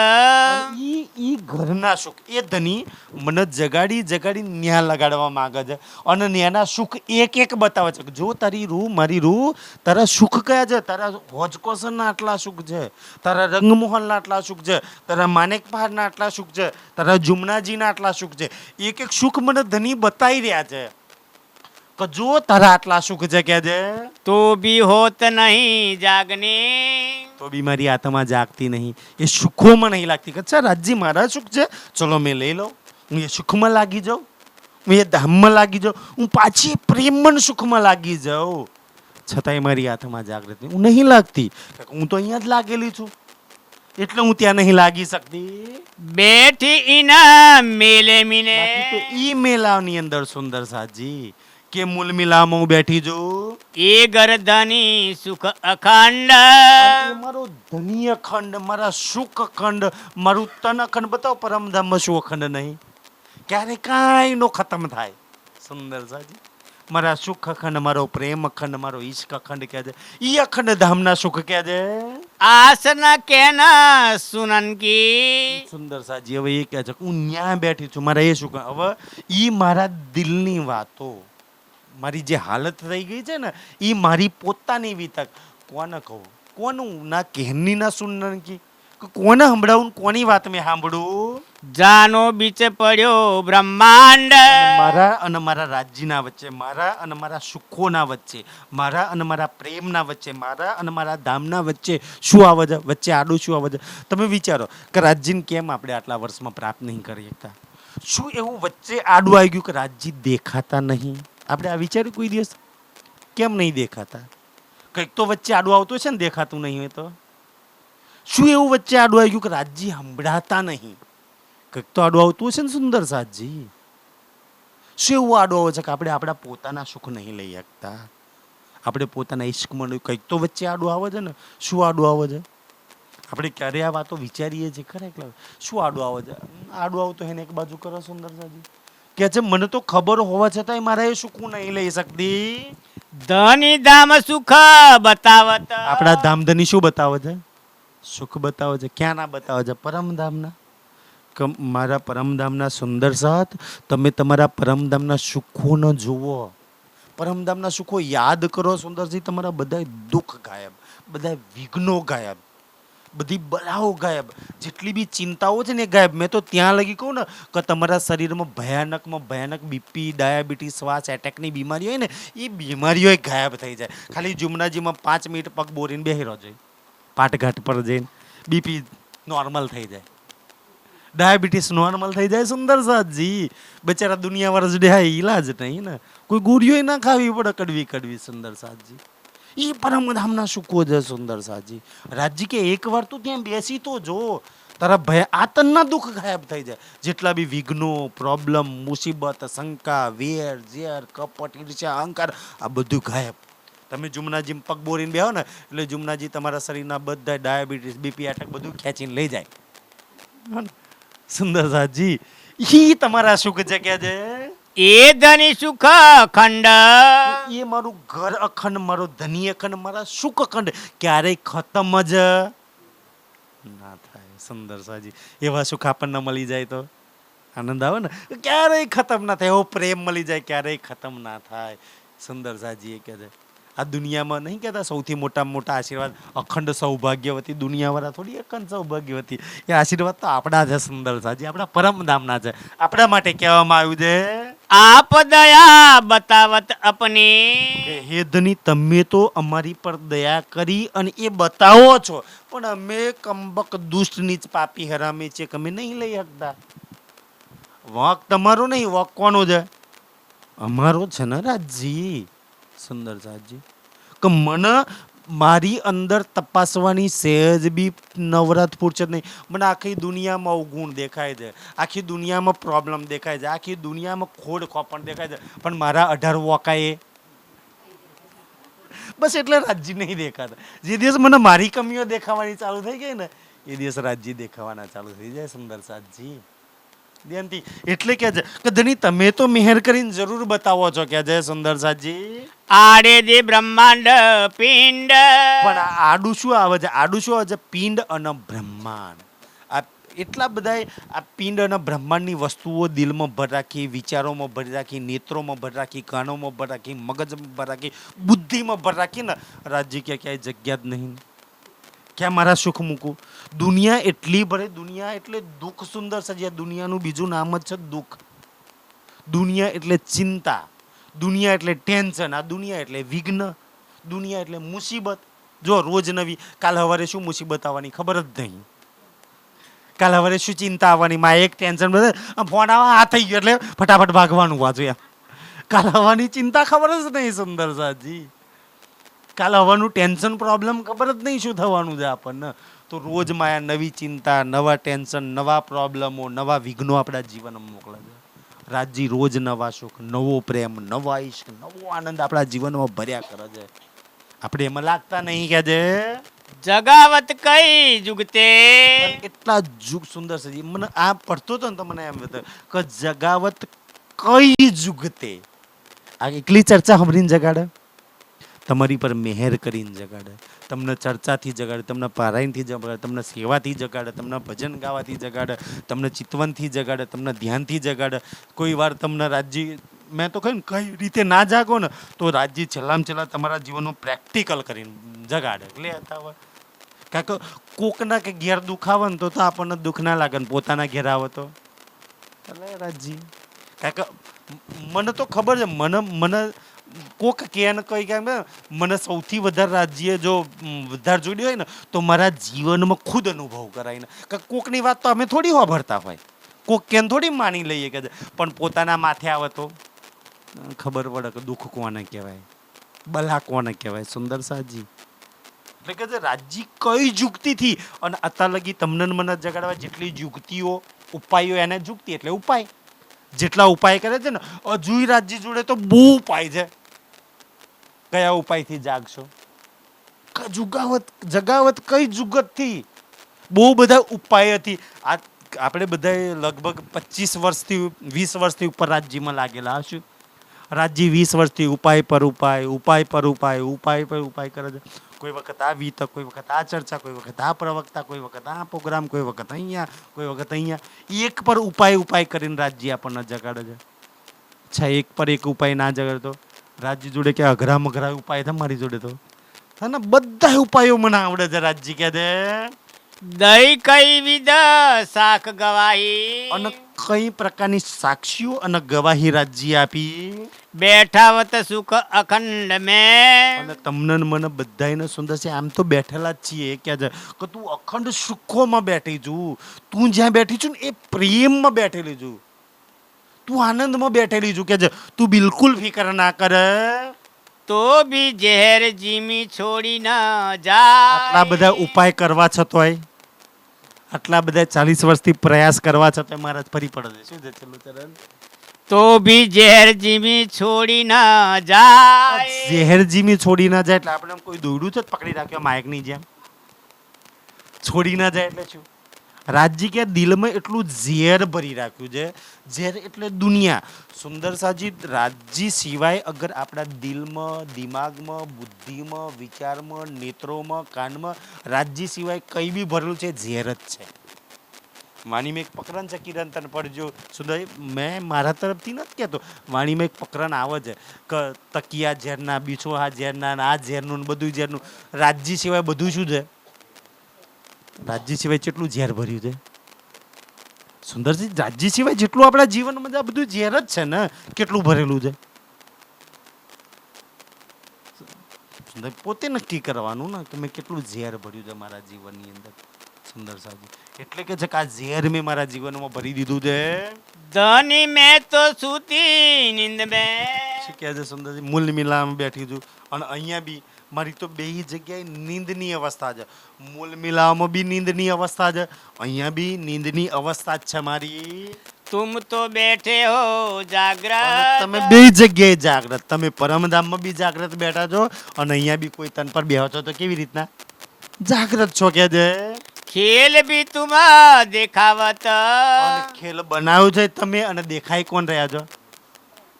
ઈ ઘરના સુખ એ ધની મને જગાડી ન્યા લગાડવા માંગે છે, અને ન્યાના સુખ એક એક બતાવે છે. જો તારી રૂ મારી રૂ, તારા સુખ કયા છે? તારા હોજકોસનના આટલા સુખ છે, તારા રંગમોહનના આટલા સુખ છે, તારા માનેક પહાડના આટલા સુખ છે, તારા જુમનાજીના આટલા સુખ છે. એક એક સુખ મને ધની બતાવી રહ્યા છે કે જો તારા આટલા સુખ છે કે છે, તો બી હોત નહીં જાગની. તો બી મારી આત્મા જાગતી નહીં, એ સુખોમાં નહીં લાગતી કે અચ્છા રાજજી મારા સુખ છે, ચલો મેં લઈ લઉં, હું એ સુખમાં લાગી જાઉં, હું એ ધામમાં લાગી જાઉં, હું પાછી પ્રેમન સુખમાં લાગી જાઉં. છતાંય મારી આત્મા જાગૃત નહીં, હું નહીં લાગતી, હું તો અહીંયા જ લાગેલી છું, એટલે હું ત્યાં નહીં લાગી શકતી. બેઠી ઇના મેલે મીને, બાકી તો ઈ મેલાની અંદર સુંદર સાજી કે મૂલ મિલામાં હું બેઠી છું. એ ગરદની સુખ અખંડ, અને એ મારો ધની અખંડ, મારા સુખ અખંડ, મારું તન અખંડ. બતાવો પરમધામમાં શું અખંડ નહીં? ક્યારે કાંઈ નો ખતમ થાય. સુંદર સાજી મારા સુખ અખંડ, મારો પ્રેમ અખંડ, મારો ઈશ્ક અખંડ કહે છે. ઈ અખંડ ધામના સુખ કહે છે. આસના કેના સુનનકી. સુંદર સાજી હવે એ કહે છે કે હું ન્યા બેઠી છું, મારા એ સુખ. હવે ઈ મારા દિલની વાતો, મારી જે હાલત થઈ ગઈ છે ને, એ મારી પોતાની વિતક કોને કહું, કોનું ના કહેની ના સુનનકી, કોને સંભળાવું, કોની વાત મેં સાંભળું? જાનો બીચ પડ્યો બ્રહ્માંડ, મારા અને મારા રાજ્યના વચ્ચે, મારા અને મારા સુખોના વચ્ચે, મારા અને મારા પ્રેમના વચ્ચે, મારા અને મારા ધામના વચ્ચે શું આવે છે? વચ્ચે આડું શું આવે છે? તમે વિચારો કે રાજ્યને કેમ આપણે આટલા વર્ષમાં પ્રાપ્ત નહીં કરી શકતા? શું એવું વચ્ચે આડું આવી ગયું કે રાજ્ય દેખાતા નહીં? આપણે આ વિચાર્યું કોઈ દિવસ? કેમ નહીં દેખાતા? કંઈક તો વચ્ચે આડું આવતું છે ને, દેખાતું નહીં હોય તો. શું એવું વચ્ચે આડું આવી ગયું કે રાજ્ય સંભળાતા નહીં? કંઈક તો આડું આવતું હશે ને સુંદર સાજી. શું એવું આડું આવે છે કે આપણે આપણા પોતાના સુખ નહીં લઈ શકતા? આપણે પોતાના ઈશ્કમાં કંઈક તો વચ્ચે આડું આવે છે ને. શું આડું આવે છે? આપણે ક્યારે આ વાતો વિચારીએ છીએ ખરેખર? શું આડું આવે છે? આડું આવતું એને એક બાજુ કરો સુંદર સાજી કે છે મને તો ખબર હોવા છતાંય મારા એ સુખ નહીં લઈ શકતી. ધની ધામ સુખ બતાવત, આપણા ધામધની શું બતાવે છે? સુખ બતાવે છે. ક્યાં ના બતાવે છે? પરમધામના. મારા પરમધામના સુંદર સાથ, તમે તમારા પરમધામના સુખો ન જુઓ, પરમધામના સુખો યાદ કરો સુંદરજી, તમારા બધા દુઃખ ગાયબ, બધા વિઘ્નો ગાયબ, બધી બલાઓ ગાયબ, જેટલી બી ચિંતાઓ છે ને એ ગાયબ. મેં તો ત્યાં લગી કહું ને કે તમારા શરીરમાં ભયાનક બીપી, ડાયાબિટીસ, શ્વાસ એટેકની બીમારી હોય ને, એ બીમારીઓ ગાયબ થઈ જાય. ખાલી જુમનાજીમાં 5 મિનિટ પગ બોરીને બેસી રહો જોઈએ, પાટઘાટ પર જઈને બીપી નોર્મલ થઈ જાય, ડાયાબિટીસ નોર્મલ થઈ જાય. સુંદર સાજી બચારા દુનિયાવાળા જોડે હા ઈલાજ નહીં ને, કોઈ ગોળીઓ ના ખાવી પડે કડવી. સુંદર સાજી એ પરમધામના સુખો છે. સુંદર સાજી રાજજી કે એકવાર તું ત્યાં બેસી તો જો, તારા ભય આતનના દુઃખ ગાયબ થઈ જાય. જેટલા બી વિઘ્નો, પ્રોબ્લેમ, મુસીબત, શંકા, વેર, ઝેર, કપટ, ઈર્ષ્યા, અહંકાર, આ બધું ગાયબ. તમે જુમનાજી પગ બોરીને બેહો ને એટલે જુમનાજી તમારા શરીરના બધા ડાયાબિટીસ, બીપી એટેક બધું ખેંચીને લઈ જાય. સુંદર સાજી ઈ તમારા સુખ છે કે છે. એ ધની સુખ અખંડ, એ મારું ઘર અખંડ, મારો ધની અખંડ, મારા સુખ અખંડ, ક્યારેય ખતમ જ ના થાય. સુંદર સાજી એવા સુખ આપણને મળી જાય તો આનંદ આવે ને. ક્યારેય ખતમ ના થાય એવો પ્રેમ મળી જાય, ક્યારેય ખતમ ના થાય. સુંદર સાજી એ કહે છે આ દુનિયામાં નહીં કહેતા સૌથી મોટા આશીર્વાદ અખંડ સૌભાગ્યવતી, દુનિયાવાળા થોડી અખંડ સૌભાગ્યવતી. એ આશીર્વાદ તો આપણા છે સુંદર સાજી, આપણા પરમધામના છે. આપણા માટે કહેવામાં આવ્યું છે આપ દયા બતાવત અપની, કે હે ધની તમે તો અમારી પર દયા કરી અને એ બતાવો છો, પણ અમે કમબક દુષ્ટ નીચ પાપી હરામી છે કે અમે નહીં લઈ શકતા. વાંક તમારો નહીં, વાંક કોનો છે? અમારો છે ને રાજજી, સુંદર સાજી. કે મને મારી અંદર તપાસવાની સહેજ બી નવરત ફૂરછત નહીં. મને આખી દુનિયામાં અવગુણ દેખાય છે, આખી દુનિયામાં પ્રોબ્લેમ દેખાય છે, આખી દુનિયામાં ખોડ ખોપણ દેખાય છે, પણ મારા 18 વોકાએ બસ એટલે રાજજી નહીં દેખાતા. જે દિવસ મને મારી કમીઓ દેખાવાની ચાલુ થઈ ગઈ ને એ દિવસ રાજજી દેખાવાના ચાલુ થઈ જાય. સુંદર સાજી ધ્યાનથી એટલે કે છે કે ધણી તમે તો મેહર કરીને જરૂર બતાવો છો કે જય સુંદર સાજી. આડે દે બ્રહ્માંડ પિંડ. પણ આડું શું આવે છે? આડું શું આવે છે? પિંડ અને બ્રહ્માંડ. આ એટલા બધા આ પિંડ અને બ્રહ્માંડની વસ્તુઓ દિલમાં ભર રાખી, વિચારોમાં ભરી રાખી, નેત્રોમાં ભર રાખી, કાનોમાં ભર રાખી, મગજમાં ભર રાખી, બુદ્ધિમાં ભર રાખી ને રાજજી કે ક્યાંય જગ્યા જ નહીં. ક્યાં મારા સુખ મૂકું? દુનિયા એટલી ભરે, દુનિયા એટલે દુઃખ. સુંદર સજ્યા દુનિયાનું બીજું નામ જ છે દુઃખ. દુનિયા એટલે ચિંતા, દુનિયા એટલે ટેન્શન, આ દુનિયા એટલે વિઘ્ન, દુનિયા એટલે મુસીબત. જો રોજ નવી, કાલ સવારે શું મુસીબત આવવાની ખબર જ નહીં, કાલ સવારે શું ચિંતા આવવાની, માં એક ટેન્શન બધે ફોન આવા આ થઈ ગયો એટલે ફટાફટ ભાગવાનું વાંચું. કાલ હવાની ચિંતા ખબર જ નહીં. સુંદર સાજી કાલ હવાનું ટેન્શન પ્રોબ્લેમ ખબર જ નહીં શું થવાનું છે આપણને. તો રોજ માયા નવી ચિંતા, નવા ટેન્શન, નવા પ્રોબ્લેમો, નવા વિઘ્નો આપણા જીવનમાં મોકલે છે. રાજજી રોજ નવા સુખ, નવો પ્રેમ, નવા ઈશ્ક, નવો આનંદ આપણા જીવનમાં ભર્યા કરે છે. આપણે એમાં લાગતા નહીં કે છે જગાવત કઈ જુગતે. એટલા જુગ. સુંદર છે મને આ પડતો હતો ને તો મને એમ હતું કે જગાવત કઈ જુગતે. આ એકલી ચર્ચા સાંભળીને જગાડે, તમારી પર મહેર કરીને જગાડે, તમને ચર્ચાથી જગાડે, તમને પારાયણથી જગાડે, તમને સેવાથી જગાડે, તમને ભજન ગાવાથી જગાડે, તમને ચિતવનથી જગાડે, તમને ધ્યાનથી જગાડે. કોઈ વાર તમને રાજજી મેં તો કહ્યું કઈ રીતે ના જાગો ને તો રાજજી છેલ્લામાં છેલ્લા તમારા જીવનનું પ્રેક્ટિકલ કરીને જગાડે. લેતા હોય કારણ કે કોકના કે ઘેર દુખાવે ને તો આપણને દુઃખ ના લાગે ને પોતાના ઘેર આવે તો એટલે રાજજી. કારણ કે મને તો ખબર છે, મને કોક કે ને કઈ કે મને સૌથી વધારે રાજ્ય જો વધારે જોડી હોય ને તો મારા જીવનમાં ખુદ અનુભવ કરાય ને. કોકની વાત તો અમે થોડી વાપરતા હોય, કોક કેમ થોડી માની લઈએ કે, પણ પોતાના માથે આવે તો ખબર પડે કે દુઃખ કોને કહેવાય, બલા કોને કહેવાય. સુંદર સાજી એટલે કે રાજજી કઈ જુગતીથી અને અત્યાર લગી તમને મને જગાડવા જેટલી જુગતીઓ ઉપાયો એને જુગતી એટલે ઉપાય. જેટલા ઉપાય કરે છે ને હજુય રાજજી જોડે તો બહુ ઉપાય છે. કયા ઉપાયથી જાગશો? જગાવત કઈ જુગતથી? બહુ બધા ઉપાયથી. આ આપણે બધા લગભગ 25 વર્ષથી 20 વર્ષથી ઉપર રાજ્યમાં લાગેલા હશું. રાજ્ય 20 વર્ષથી ઉપાય પર ઉપાય, ઉપાય પર ઉપાય, ઉપાય પર ઉપાય કરે છે. કોઈ વખત આ વિતક, કોઈ વખત આ ચર્ચા, કોઈ વખત આ પ્રવક્તા, કોઈ વખત આ પ્રોગ્રામ, કોઈ વખત અહીંયા, કોઈ વખત અહીંયા. એક પર ઉપાય કરીને રાજ્ય આપણને જગાડે છે. અચ્છા, એક પર એક ઉપાય ના જગાડતો રાજ્ય જોડે કે અઘરા મઘરા ઉપાય છે મારી જોડે તો ને બધા ઉપાયો મને આવડે છે. રાજ્ય કે છે દઈ કઈ વિધ શાક ગવાહી. અને કઈ પ્રકારની સાક્ષીઓ અને ગવાહી રાજ્ય આપી. બેઠાવત સુખ અખંડ મેં. અને તમને મને બધાને સુંદર છે. આમ તો બેઠેલા જ છીએ કે છે કે તું અખંડ સુખોમાં બેઠી છું. તું જ્યાં બેઠી છું ને એ પ્રેમમાં બેઠેલી છું, તું આનંદમાં બેઠેલી છું કે છે. તું બિલકુલ ફિકર ના કરે તો બી ઝેર જીમી છોડી ના જાય. આટલા બધા ઉપાય કરવા છતોય, આટલા બધા 40 વર્ષથી પ્રયાસ કરવા છતાં મહારાજ ફરી પડે છે. શું છે છેલ્લું ચરણ? તો બી ઝેર જીમી છોડી ના જાય. ઝેર જીમી છોડી ના જાય એટલે આપણે કોઈ દોડ્યું છે પકડી રાખ્યો માયકની જેમ છોડી ના જાય એટલે શું? રાજજી કે દિલમાં એટલું ઝેર ભરી રાખ્યું છે. ઝેર એટલે દુનિયા. સુંદર સાજી રાજજી સિવાય અગર આપણા દિલમાં, દિમાગમાં, બુદ્ધિમાં, વિચારમાં, નેત્રોમાં, કાનમાં રાજજી સિવાય કંઈ બી ભરેલું છે ઝેર જ છે. વાણીમાં એક પ્રકરણ છે, કિરણ તને પડજો સુંદર, મેં મારા તરફથી નથી કહેતો, વાણીમાં એક પ્રકરણ આવે છે કે તકિયા ઝેરના, બીછોહા ઝેરના, આ ઝેરનું, બધું ઝેરનું. રાજજી સિવાય બધું શું છે? રાજ્ય સિવાય કેટલું ઝેર ભર્યું છે સુંદરજી. રાજ્ય સિવાય જેટલું આપણા જીવનમાં આ બધું ઝેર જ છે ને, કેટલું ભરેલું છે સુંદર. પોતે નક્કી કરવાનું ને કે મેં કેટલું ઝેર ભર્યું છે મારા જીવનની અંદર. સુંદર સાજી એટલે કે છે કે આ ઝેર મેં મારા જીવનમાં ભરી દીધું છે. ધની મેં તો સૂતી નીંદ મેં. શું કહે છે સુંદરજી? મૂલ મિલામાં બેઠી છું અને અહીંયા બી મારી તો બે જગ્યાએ નીંદની અવસ્થા છે. મૂલ મિલામાં બી નીંદની અવસ્થા છે, અહીંયા બી નીંદની અવસ્થા જ છે મારી. તુમ તો બેઠે હો અને જાગ્રત. તમે બે જગ્યાએ જાગ્રત, તમે પરમધામમાં બી જાગ્રત બેઠા છો અને અહીંયા બી કોઈ તન પર બેહો છો તો કેવી રીતના જાગ્રત છો કે છે? ખેલ ભી તુમ દેખાવત. અને ખેલ બનાવ્યો છે તમે અને દેખાઈ કોણ રહ્યા છો?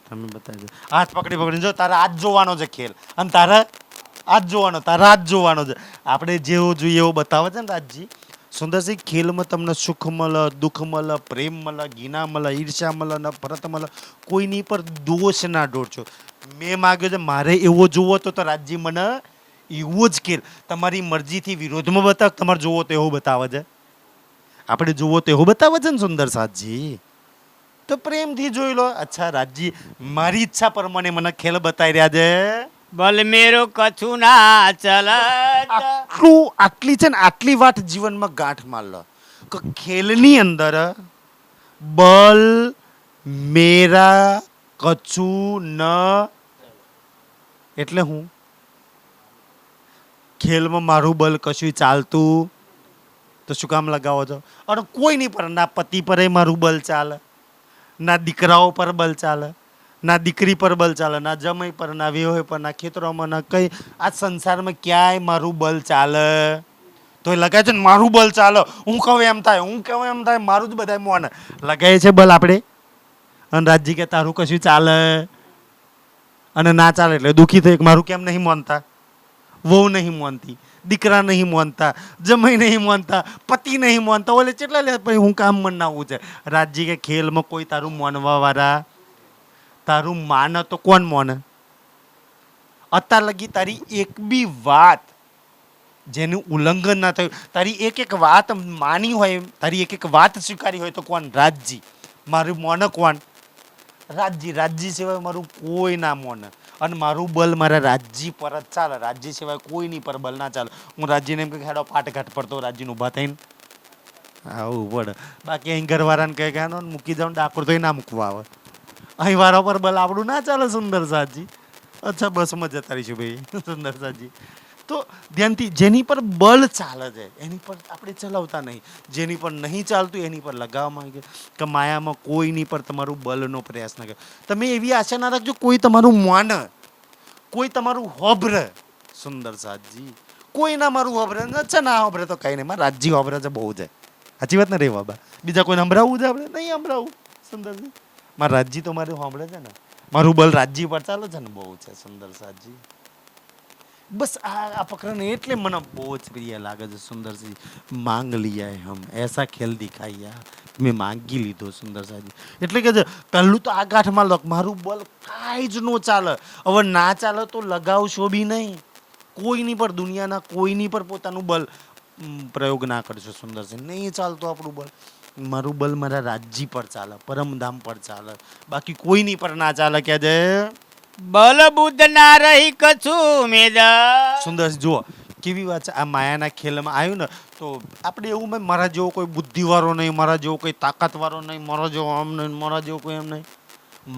તમે બતાવજો. હાથ પકડી પકડીને જો તારે હાથ જોવાનો છે ખેલ, અને તારે હાથ જોવાનો, તારે હાથ જોવાનો છે. આપણે જેવો જોઈએ એવો બતાવે છે ને રાજજી. સુંદરસિંહ, ખેલમાં તમને સુખ મળે, દુઃખ મળે, પ્રેમ મળે, ગીના મળે, ઈર્ષા મળે, નફરત મળે, કોઈની પર દોષ ના ઢોળશો. મેં માગ્યો છે મારે એવો જોવો તો રાજજી મને એવો જ ખેલ તમારી મરજીથી વિરોધમાં બતાવ. તમારે જોવો તો એવો બતાવે છે, આપણે જોવો તો એવો બતાવે છે ને સુંદર સાજી. તો પ્રેમથી જોઈ લો. અચ્છા રાજજી, મારી ઈચ્છા પ્રમાણે મને ખેલ બતાવી રહ્યા છે. બલ મેરો કછું ના ચલત. આટલી છે ને આટલી વાત જીવનમાં ગાંઠ માર લો કે ખેલની અંદર બલ મેરા કછું ન એટલે હું ખેલમાં મારું બલ કશું ચાલતું તો શું કામ લગાવો છો? અને કોઈ નહીં પર, ના પતિ પર મારું બલ ચાલે, ના દીકરાઓ પર બલ ચાલે, ના દીકરી પર બલ ચાલે, ના જમાઈ પર, ના વેવાઈ પર, ના ખેતરોમાં, ના કઈ આ સંસારમાં ક્યાંય મારું બલ ચાલે તો એ લગાય છે ને મારું બલ ચાલે. હું કહું એમ થાય, હું કહું એમ થાય, મારું જ બધા મોન લગાય છે બલ આપણે. અને રાજજી કે તારું કશું ચાલે અને ના ચાલે એટલે દુઃખી થઈ. મારું કેમ નહીં માનતા? વહુ નહીં માનતી, દીકરા નહીં માનતા, જમાઈ નહીં માનતા, પતિ નહીં માનતા, ઓલે કેટલા લે પછી હું કામ મનાવવું છે? રાજજી કે ખેલમાં કોઈ તારું માનવા વાળા, તારું માન તો કોણ માને? અત્યાર લગી તારી એક બી વાત જેનું ઉલ્લંઘન ના થયું, તારી એક એક વાત માની હોય, તારી એક એક વાત સ્વીકારી હોય તો કોણ? રાજજી. મારું મોને કોણ? રાજજી. રાજજી સિવાય મારું કોઈ ના મોને. અને મારું બલ મારા રાજજી પર જ ચાલે, રાજજી સિવાય કોઈની પર બલ ના ચાલે. હું રાજજીને એમ કે હેડો પાટઘાટ પર તો રાજજીને ઊભા થઈને આવું પડે. બાકી અહીં ઘરવાળાને કહે કે મૂકી જાઉં ડાકોર તો ના મૂકવા આવે. અહીં વાળા પર બલ આપણું ના ચાલે સુંદર સાજી. અચ્છા, બસમાં જતા રહીશું ભાઈ સુંદર સાજી. તો ધ્યાનથી, જેની પર બલ ચાલે છે એની પર આપણે ચલાવતા નહીં, જેની પર નહીં ચાલતું એની પર લગાવવા માંગે કે માયામાં કોઈની પર તમારું બલનો પ્રયાસ ના કરે. તમે એવી આશા ના રાખજો કોઈ તમારું માન, કોઈ તમારું હોભરે. સુંદર સાજી, કોઈ ના મારું હોભરે. અચ્છા, ના હોભરે તો કઈ નહીં, મારા રાજજી હોભરે છે બહુ છે. સાચી વાત ને રે બાબા? બીજા કોઈને સંભળાવવું છે આપણે? નહીં સંભળાવું. સુંદરજી, મારા રાજજી તો મારું સાંભળે છે ને, મારું બલ રાજજી પર ચાલે છે ને બહુ છે. સુંદર સાજી, બસ આ પ્રકરણ એટલે મને બહુ જ પ્રિય લાગે છે. સુંદરજી, માંગ लिया હમ એસા ખેલ દિખાયા, મેં માંગી લીધો. સુંદર સાજી એટલે કે પહેલું તો આ ગાંઠમાં લખ, મારું બલ કાંઈ જ નો ચાલે. હવે ના ચાલે તો લગાવશો બી નહીં કોઈની પર, દુનિયાના કોઈની પર પોતાનું બલ પ્રયોગ ના કરશો. સુંદરજી, નહીં ચાલતું આપણું બલ. મારું બલ મારા રાજજી પર ચાલે, પરમધામ પર ચાલે, બાકી કોઈની પર ના ચાલે. કે છે બલ બુદ્ધ ના રહી કછું મેદ. સુંદર જુઓ કેવી વાત છે. આ માયાના ખેલમાં આવ્યું ને તો આપણે એવું, મારા જેવો કોઈ બુદ્ધિવાળો નહીં, મારા જેવો કોઈ તાકાતવાળો નહીં, મારા જેવો આમ નહીં, મારા જેવો કોઈ એમ નહીં.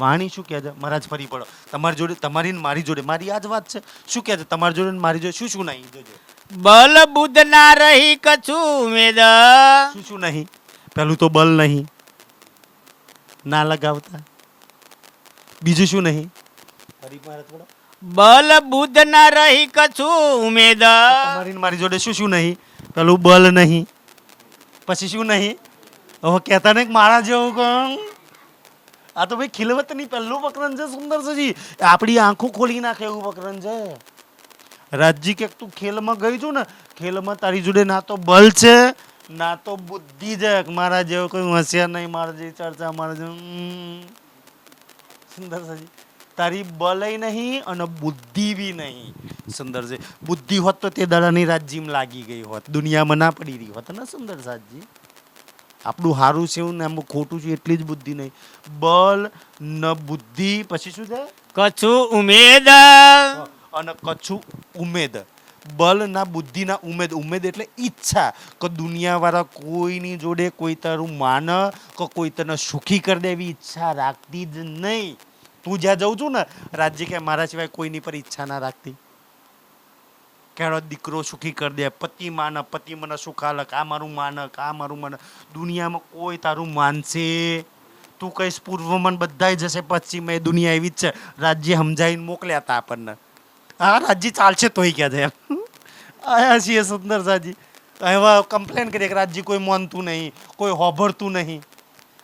વાણી શું કહે છે? મહારાજ ફરી પડો તમારી જોડે, તમારી ને મારી જોડે મારી આ જ વાત છે. શું કહે છે તમારી જોડે ને મારી જોડે? શું શું નહીં? જોજો. બલ બુદ્ધ ના રહી કછું મેદ. શું શું નહીં? પેલું તો બલ નહીં, ના લગાવતા. બીજું શું નહીં? બલ બુદ્ધ ના રહી કછું મેદ. તમારી ને મારી જોડે શું શું નહીં? પેલું બલ નહીં, પછી શું નહીં? હવે કહેતા નહીં મારા જેવું કોણ? આ તો ભાઈ ખિલવતની પહેલું પ્રકરણ છે. સુંદર છે, આપણી આંખો ખોલી નાખે એવું પ્રકરણ છે. રાજજી કે તું ખેલમાં ગઈ છું ને, ખેલમાં તારી જોડે ના તો બલ છે ના તો બુદ્ધિ છે. મારા જેવો કોઈ હોશિયાર નહીં, મારા જેવી ચર્ચા, મારા જેવું. સુંદર છે, તારી બલય નહીં અને બુદ્ધિ બી નહીં. સુંદર છે, બુદ્ધિ હોત તો તે દાડાની રાજ્યમાં લાગી ગઈ હોત, દુનિયામાં ના પડી રહી હોત ને. સુંદર સાજી, આપણું સારું છે ને આમ ખોટું છે એટલી જ બુદ્ધિ નહીં. બલ ન બુદ્ધિ, પછી શું છે? કછું ઉમેદ. અને કછું ઉમેદ. બલ ના બુદ્ધિ ના ઉમેદ. ઉમેદ એટલે ઈચ્છા કે દુનિયાવાળા કોઈની જોડે કોઈ તારું માન કે કોઈ તને સુખી કરી દે એવી ઈચ્છા રાખતી જ નહીં. તું જ્યાં જઉં છું ને રાજ્ય કે મારા સિવાય કોઈની પર ઈચ્છા ના રાખતી. કેળો દીકરો સુખી કરી દે, પતિ માન, પતિ મને સુખાલક, આ મારું માનક, આ મારું માનક. દુનિયામાં કોઈ તારું માનશે? તું કહીશ પૂર્વમાં બધાય જશે, પશ્ચિમ એ દુનિયા એવી જ છે. રાજ્ય સમજાવીને મોકલ્યા હતા આપણને. હા રાજ્ય ચાલશે તોય ક્યાં છે એમ આયા છીએ સુંદર સાજી. એવા કમ્પ્લેન કરીએ કે રાજ્ય કોઈ માનતું નહીં, કોઈ હોભળતું નહીં.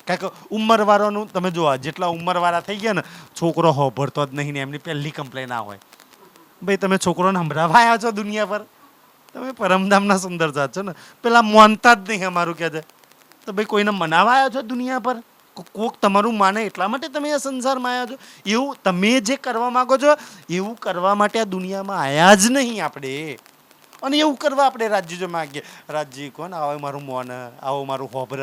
કારણ કે ઉંમરવાળાનું તમે જુઓ, જેટલા ઉંમરવાળા થઈ ગયા ને છોકરો હોભળતો જ નહીં ને એમની પહેલી કમ્પ્લેન આ હોય, ભાઈ તમે છોકરોને સંભળાવવા આવ્યા છો દુનિયા પર? તમે પરમધામના સુંદર સાથ છો ને, પેલા માનતા જ નહીં અમારું કહે છે. તો ભાઈ કોઈને મનાવવા આવ્યા છો દુનિયા પર? કોક તમારું માને એટલા માટે તમે આ સંસારમાં આવ્યા છો? એવું તમે જે કરવા માંગો છો એવું કરવા માટે આ દુનિયામાં આવ્યા જ નહીં આપણે. અને એવું કરવા આપણે રાજ્ય જો માગીએ, રાજ્ય કોણ આવો મારું મોન, આવો મારું હોભર.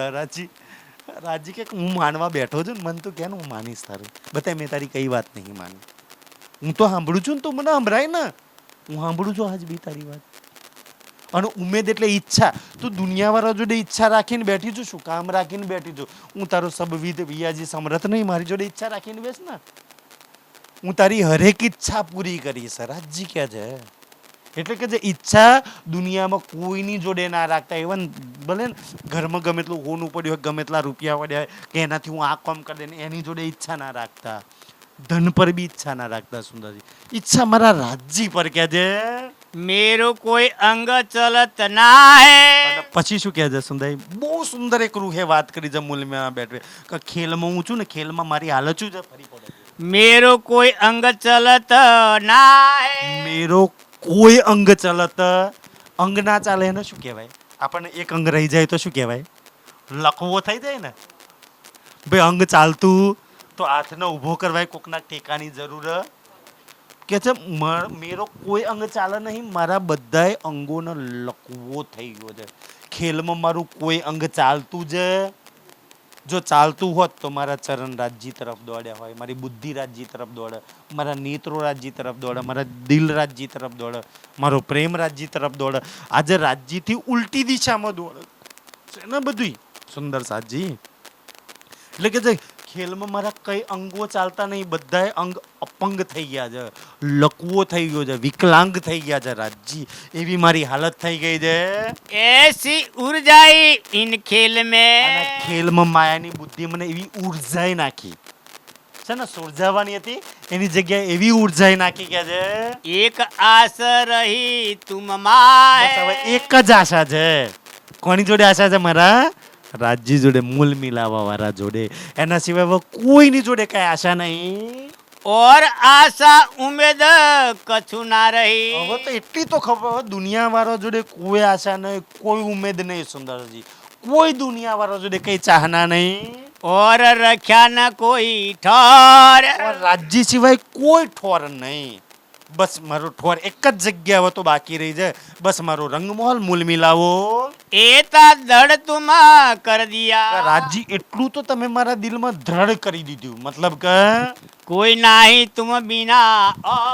રાજ્ય કે હું માનવા બેઠો છું ને, મને તો કે હું માનીશ તારું. બતાય મેં તારી કઈ વાત નહીં માની. હું તો સાંભળું છું ને, તો મને સંભળાય ને. હું સાંભળું છું આજ બી તારી વાત. અને ઉમેદ એટલે ઈચ્છા. તું દુનિયાવાળા જોડે ઈચ્છા રાખીને બેઠી છું, શું કામ રાખીને બેઠી છું? હું તારો સબવિધ વિયાજી સમરથ નહીં, મારી જોડે ઈચ્છા રાખીને બેસ ને. હું તારી હરેક ઈચ્છા પૂરી કરીશ. રાજજી ક્યાં છે? એટલે કે જે ઈચ્છા દુનિયામાં કોઈની જોડે ના રાખતા. ઇવન ભલે ને ઘરમાં ગમે એટલું હોનું પડ્યું હોય, ગમે એટલા રૂપિયા પડ્યા હોય કે એનાથી હું આ કામ કરી દે, એની જોડે ઈચ્છા ના રાખતા. ધન પર બી ઈચ્છા ના રાખતા. સુંદરજી ઈચ્છા મારા રાજજી પર કે છે. મેરો કોઈ અંગ ચલત ના હે. પછી શું કહે છે સુંદર? બહુ સુંદર એક રૂહે વાત કરી છે મૂલમાં બેઠે કે ખેલમાં હું છું ને, ખેલમાં મારી હાલત શું છે? ફરી પડે. મેરો કોઈ અંગ ચલત ના હે. મેરો કોઈ અંગ ચલત. અંગ ના ચાલે એને શું કહેવાય? આપણને એક અંગ રહી જાય તો શું કહેવાય? લખવો થઈ જાય ને. ભાઈ અંગ ચાલતું તો હાથને ઊભો કરવાય, કોકના ટેકાની જરૂર કે છે. મેરો કોઈ અંગ ચાલે નહીં, મારા બધાય અંગોને લખવો થઈ ગયો છે. ખેલમાં મારું કોઈ અંગ ચાલતું છે. જો ચાલતું હોત તો મારા ચરણ રાજ્ય તરફ દોડ્યા હોય, મારી બુદ્ધિ રાજ્ય તરફ દોડે, મારા નેત્રો રાજ્ય તરફ દોડે, મારા દિલ રાજ્ય તરફ દોડે, મારો પ્રેમ રાજ્ય તરફ દોડે. આજે રાજ્યથી ઉલટી દિશામાં દોડે છે ને બધું. સુંદર સાજી એટલે કે ખેલમાં મારા કઈ અંગો ચાલતા નહીં, બધાય અંગ અપંગ થઈ ગયા છે, લકવો થઈ ગયો છે, વિકલાંગ થઈ ગયા છે. રાજજી એવી મારી હાલત થઈ ગઈ છે. એસી ઉર્જાઈ ઇન ખેલ અને में. ખેલમાં માયાની બુદ્ધિ મને એવી ઉર્જાઈ નાખી છે ને, સુરજાવાની હતી એની જગ્યાએ એવી ઉર્જાઈ નાખી કે છે. એક આસ રહી તુમ બસ માય. હવે એક જ આશા છે. કોની જોડે આશા છે? મારા રાજ્ય જોડે, મૂલ મિલાવા વાળા જોડે. એના સિવાય હવે કોઈની જોડે કઈ આશા નહીં. और आशा उम्मीद कछु ना रही. હવે તો એટલી તો ખબર, દુનિયા વાળા જોડે કોઈ આશા નહીં, કોઈ ઉમેદ નહીં. સુંદરજી કોઈ દુનિયા વાળા જોડે કઈ ચાહના નહીં. और रख्या न कोई ठौर. રાજ્ય સિવાય કોઈ ઠોર નહીં. બસ મારો ઠોર એક જ જગ્યા હવે તો બાકી રહી છે. બસ મારો રંગમહોલ મૂલ મિલાવો. एता दड़ तुम कर दिया. રાજ્ય એટલું તો તમે મારા દિલમાં દ્રઢ કરી દીધું. મતલબ કે कोई नाही तुम बिना.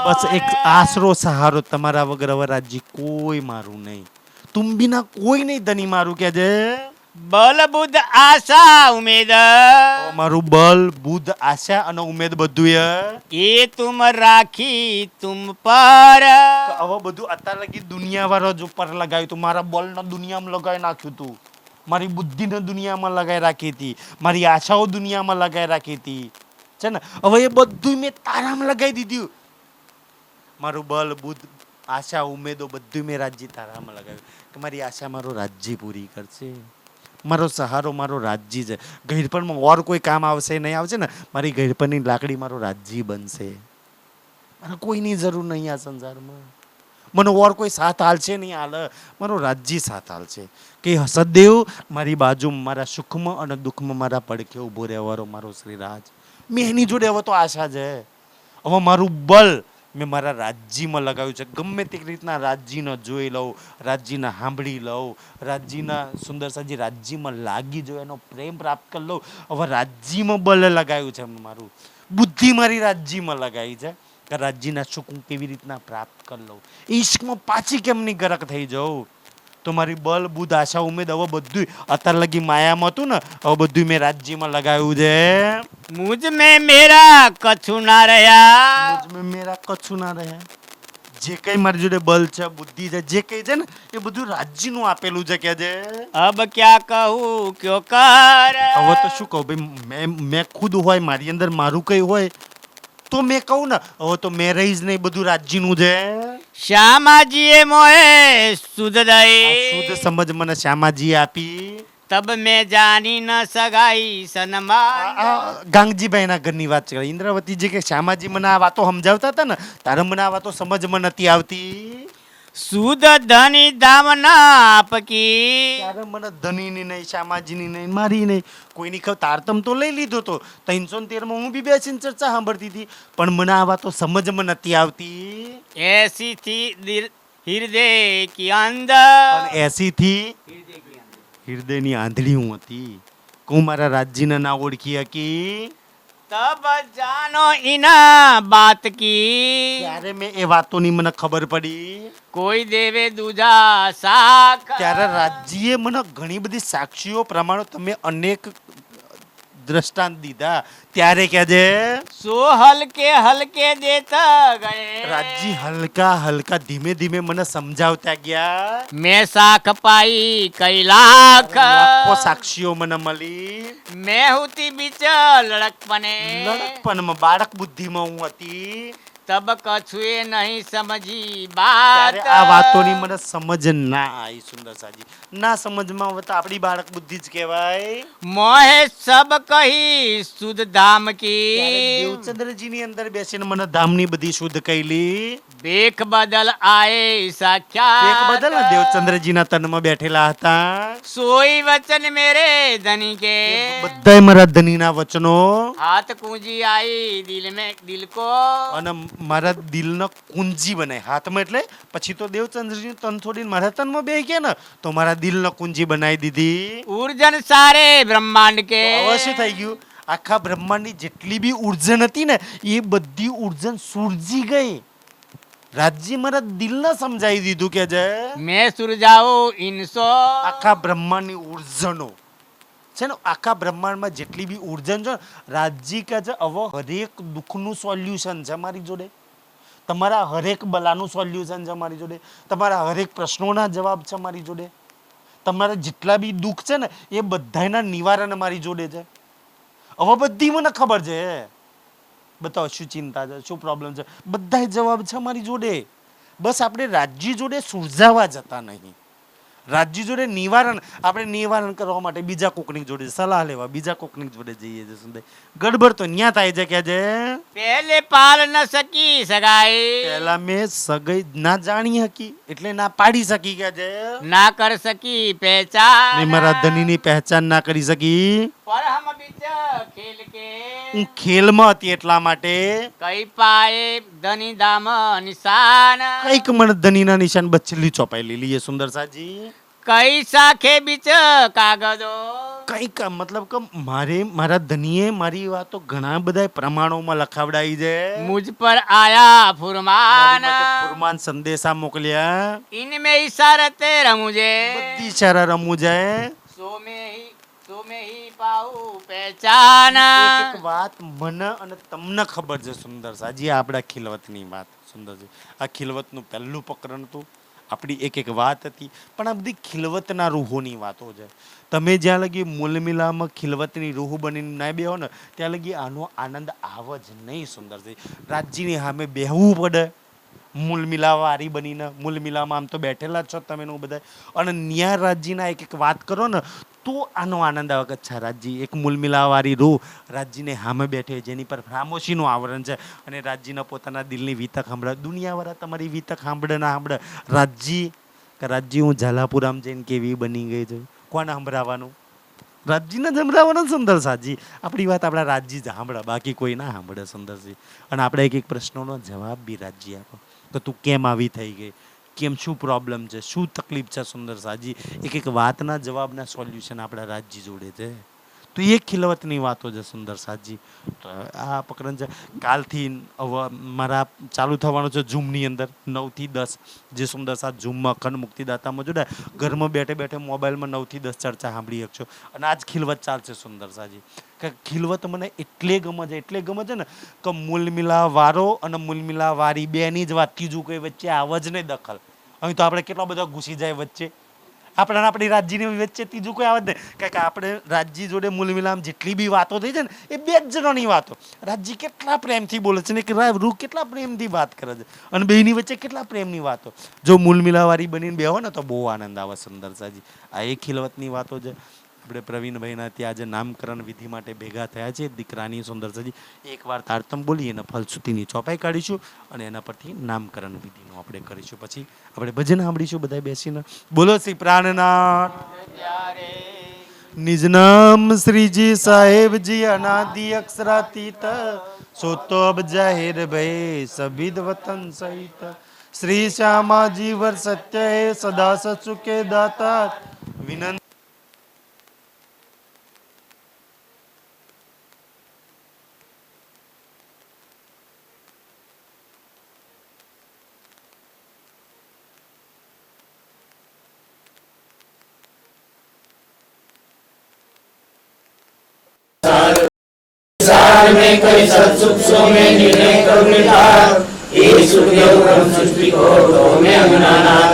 બસ એક આશરો સહારો, તમારા વગર હવે રાજ્ય કોઈ મારું નહીં. તુમ બિના કોઈ નહીં ધની મારું કે છે. बल बुद्ध आशा उम्मीद મારું બલ બુદ્ધ આશા અને ઉમેદ બધું ये तुम राखी तुम पर. હવે બધું અત્યારે લગી દુનિયા વાળો જ ઉપર લગાવ્યું તું. મારા બલને દુનિયામાં લગાવી નાખ્યું તું, મારી બુદ્ધિને દુનિયામાં લગાવી રાખી હતી, મારી આશાઓ દુનિયામાં લગાવી રાખી હતી છે ને. હવે એ બધું મેં તારામાં લગાવી દીધું. મારું બલ બુદ્ધ આશા ઉમેદો બધું મેં રાજ્ય તારામાં લગાવ્યું કે મારી આશા મારો રાજ્ય પૂરી કરશે. મારો સહારો મારો રાજ્ય છે. ઘડપણમાં ઓર કોઈ કામ આવશે નહીં, આવશે ને મારી ઘડપણની લાકડી મારો રાજ્ય બનશે. મને કોઈની જરૂર નહીં આ સંસારમાં. મને ઓર કોઈ સાથ હાલશે નહીં, હાલ મારો રાજ્ય સાથ હાલશે. કે સદૈવ મારી બાજુ, મારા સુખમાં અને દુઃખમાં મારા પડખે ઊભો રહેવાનો મારો શ્રીરાજ. મેં એની જોડે હવે તો આશા છે. હવે મારું બલ મેં મારા રાજ્યમાં લગાવ્યું છે. ગમે તે રીતના રાજ્યને જોઈ લઉં, રાજ્યને સાંભળી લઉં, રાજ્યના સુંદર સાજી રાજ્યમાં લાગી જાઉં, એનો પ્રેમ પ્રાપ્ત કરી લઉં. હવે રાજ્યમાં બલ લગાવ્યું છે મારું, બુદ્ધિ મારી રાજ્યમાં લગાવી છે. કે રાજ્યના સુખ હું કેવી રીતના પ્રાપ્ત કરી લઉં, ઈશ્કમાં પાછી કેમની ગરક થઈ જાઉં. તો મારી બલ બુદ્ધ આશા ઉમેદ હવે બધું અત્યાર લગી માયામાં હતું ને, હવે બધું મેં રાજ્યમાં લગાવ્યું છે. મુझ में मेरा कछु ना રહ્યા. મુજમે મેરા કશું ના રહ્યા. જે કઈ મારી જોડે બલ છે, બુદ્ધિ છે, જે કઈ છે ને એ બધું રાજ્યનું આપેલું છે કે છે. अब क्या कहूँ क्यों कर. હવે તો શું કહું ભાઈ, મેં ખુદ હોય મારી અંદર મારું કઈ હોય તો મેં કહું ને, હવે તો મેં રહીશ નહીં, બધું રાજ્યનું છે. શ્યામાજીએ મોહે સુધ આ દઈ. શુદ્ધ સમજ મને શ્યામાજી આપી. તબ મેં જાની ન સગાઈ સન્માન. ગાંગજીભાઈ ના ઘરની વાત કરી. ઇન્દ્રાવતીજી કે શ્યામાજી મને આ વાતો સમજાવતા હતા ને, તારે મને આ વાતો સમજમાં નથી આવતી. સુધ ધની દામ ના આપકી. ત્યારે મને ધનીની નહીં, શ્યામાજીની નહીં, મારી નહીં, કોઈની ખબર. તારતમ તો લઈ લીધો તો 313 માં હું બી બેસીને ચર્ચા સાંભળતી હતી, પણ મને આ વાતો સમજમાં નથી આવતી. એસી થી હૃદય કી અંદર. પણ 80 થી હૃદયની આંધળી હું હતી. હું મારા રાજ્યને ના ઓળખી હકી. તબ જાનો ઇના બાત કી. ત્યારે મેં એ વાતોની મને ખબર પડી. કોઈ દેવે દૂજા સાખ. ત્યારે રાજ્યએ મને ઘણી બધી સાક્ષીઓ પ્રમાણે તમે અનેક દ્રષ્ટાંત દીધા. ત્યારે કહેજે સો હલકે હલકે દેતા ગયે. રાજ્ય હલકા હલકા ધીમે ધીમે મને સમજાવતા ગયા. મેં સાખ પાઈ કઈ લાખ. લાખો સાક્ષીઓ મને મળી. મેં હુતી બીચ લડકપને. લડકપણમાં બાળક બુદ્ધિમાં હું હતી. તબ કછુએ નહીં સમજી ત્યારે બાત. આ વાતોની મને સમજ ના આવી. સુંદર સાજી ના સમજમાં હવે તો આપણી બાળક બુદ્ધિ જ કહેવાય. મોહે સબ કહી સુધ ધામ ત્યારે કી. દેવચંદ્રજીની અંદર બેસીને મને ધામની બધી શુદ્ધ કઈલી. બેક બદલ આએ એક સાખ્યાત. બદલ ને દેવચંદ્રજીના તનમાં બેઠેલા હતા. સોઈ વચન મેરે ધની કે. બધાય મારા ધનીના વચનો હાથ કુંજી આઈ દિલ में દિલ को. અને મારા દિલનો કુંજી બનાય. હાથમાં એટલે પછી તો દેવચંદ્રજી તન છોડીને મારા તનમાં બે ગયા ને, તો મારા દિલનો કુંજી બનાવી દીધી. ઉર્જન સારે બ્રહ્માંડ કે. હવે શું થઈ ગયું, આખા બ્રહ્માંડની જેટલી બી ઉર્જન હતી ને એ બધી ઉર્જન સુરજી ગઈ. રાજ્ય મારા દિલને સમજાવી દીધું કે જે મેં સુરજાઓ ઇનસો. આખા બ્રહ્માંડની ઉર્જનો છે ને, આખા બ્રહ્માંડમાં જેટલી બી ઉર્જન છે રાજ્ય કે છે હવે હરેક દુઃખનું સોલ્યુશન છે મારી જોડે. તમારા હરેક બલાનું સોલ્યુશન છે મારી જોડે. તમારા હરેક પ્રશ્નોના જવાબ છે મારી જોડે. તમારા જેટલા બી દુઃખ છે ને એ બધાના નિવારણ મારી જોડે છે. હવે બધી મને ખબર છે. બતાવો શું ચિંતા છે, શું પ્રોબ્લેમ છે, બધા જવાબ છે મારી જોડે. બસ આપણે રાજ્ય જોડે સુલઝાવા જતા નહીં. રાજ્ય જોડે નિવારણ, આપણે નિવારણ કરવા માટે બીજા કોકની જોડે સલાહ લેવા બીજા કોકની જોડે જઈએ છીએ. સુંદર ગડબડ તો ન્યા થાય છે કે જે પહેલે પાલ ન સકી સગાઈ. પહેલા મેં સગાઈ ના જાણી હકી એટલે ના પાડી શકી કે જે ના કર સકી પહેચાન. મેં મારા ધનીની પહેચાન ના કરી શકી. પર હમ બીચ ખેલ કે. હું ખેલમાં હતી એટલા માટે કઈ પાએ ધની દામ નિશાન. કઈક મને ધનીના નિશાન બચલી ચોપાઈ લીલી. સુંદર સાજી કઈ શાખે બીચ કાગજો. કઈક મતલબ કે મારા ધનીએ મારી વાતો ઘણા બધા પ્રમાણોમાં લખાવડાવી છે. મુझ પર આયા મારી ફુરમાન. માટે ફુરમાન સંદેશા મોકલ્યા. ઇનમે ઇશારતે રમુજે. બધી સારા રમવું જાય. સો में ही પાઉ પહેચાન. એક વાત મને અને તમને ખબર છે સુંદર સાજી, આપણા ખિલવતની વાત. સુંદર છે આ ખિલવતનું પહેલું પ્રકરણ હતું. આપણી એક એક વાત હતી, પણ આ બધી ખિલવતના રૂહોની વાતો છે. તમે જ્યાં લગી મૂલમિલામાં ખિલવતની રૂહ બનીને ના બેહો ને ત્યાં લગી આનો આનંદ આવ જ નહીં. સુંદર છે રાજ્યની સામે બેહવું પડે મૂલમિલાવાળી બનીને. મૂલમિલામાં આમ તો બેઠેલા જ છો તમે બધા, અને ન્યા રાજ્યના એક એક વાત કરો ને તો આનો આનંદ આવે કે અચ્છા રાજ્ય એક મૂલમિલાવાળી રૂહ રાજ્યને સામે બેઠે, જેની પર ખામોશીનું આવરણ છે, અને રાજ્યના પોતાના દિલની વિતક સાંભળે. દુનિયાવાળા તમારી વિતક સાંભળે ના સાંભળે. રાજ્ય હું ઝાલાપુરામ જઈને કેવી બની ગઈ છે, કોને સંભળાવવાનું? રાજ્યને જ સંભળાવવાનું. સુંદર સાજી આપણી વાત આપણા રાજ્ય જ સાંભળે, બાકી કોઈ ના સાંભળે. સુંદરજી અને આપણે એક એક પ્રશ્નોનો જવાબ બી રાજ્ય આપો કે તું કેમ આવી થઈ ગઈ, કેમ, શું પ્રોબ્લેમ છે, શું તકલીફ છે. સુંદર સાજી એક એક વાતના જવાબના સોલ્યુશન આપણા રાજ્ય જોડે છે. તો એ ખિલવતની વાતો છે સુંદર સાજી. તો આ પ્રકરણ છે. કાલથી હવે મારા ચાલુ થવાનો છે ઝૂમની અંદર 9 થી 10 જે સુંદર સાથ ઝૂમમાં અખંડ મુક્તિદાતામાં જોડાય ઘરમાં બેઠે બેઠે મોબાઈલમાં 9 થી 10 ચર્ચા સાંભળી શકશો. અને આજ ખિલવત ચાલશે સુંદર સાજી. કે ખિલવત મને એટલે ગમે છે ને કે મૂલમિલા વારો અને મૂલમિલા વારી બેની જ વાત, ત્રીજું કોઈ વચ્ચે આવ જ નહીં દખલ. અહીં તો આપણે કેટલા બધા ઘૂસી જાય વચ્ચે, આપણી રાજ્યની વચ્ચે ત્રીજું કોઈ આવે જ નહીં. કારણ કે આપણે રાજ્ય જોડે મૂલમિલામ જેટલી બી વાતો થઈ છે ને એ 2 જણાની વાતો. રાજ્ય કેટલા પ્રેમથી બોલે છે ને કે રૂ કેટલા પ્રેમથી વાત કરે છે અને બેની વચ્ચે કેટલા પ્રેમની વાતો. જો મૂલમિલાવારી બનીને બેહો ને તો બહુ આનંદ આવે સુંદર સાજી. આ એ ખિલવતની વાતો છે. આપણે પ્રવીણભાઈના ત્યાં આજે નામકરણ વિધિ માટે ભેગા થયા છે દીકરાની સુંદર સાજી. એકવાર તારતમ બોલી અને ફલશ્રુતિની ચોપાઈ કાઢીશું અને એના પરથી નામકરણ વિધિનું આપણે કરીશું. પછી આપણે ભજન સાંભળીશું બધા બેસીને. બોલો શ્રી પ્રાણનાથ. નિજ નામ શ્રીજી સાહેબજી અનાદિ અક્ષરાતીત સોતોબ જાહેર ભય સબિદ વતન સહિત શ્રી શ્યામાજી વર સત્ય હે સદા સચુકે દાતા વિનંતી. में कई सत्सुख सो में निर्णय करुणिता ये सुखदेव ब्रह्म सृष्टि को तो में अज्ञानात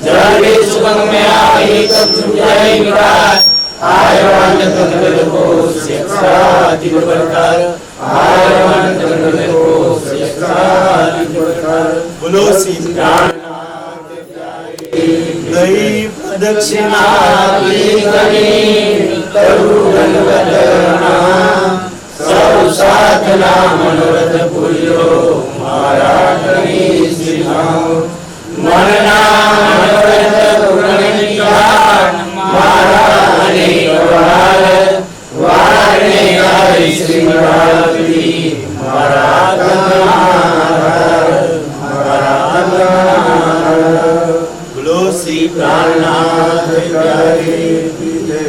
जड़े सुगम में आए कब छूट जाए विकास आयवान तंत्र को शिक्षाति प्रकार आयवान तंत्र को शिक्षाति प्रकार बोलो श्री प्राणनाथ दैव दक्षिणा करुण वदना सब साधना मनोरथ पूर्यो मारा करी सिनाओ मनना मनोरथ पूर्ण किया मारा अनेक वारने गाय श्रीमती मारा बोलो श्री प्राणनाथ जय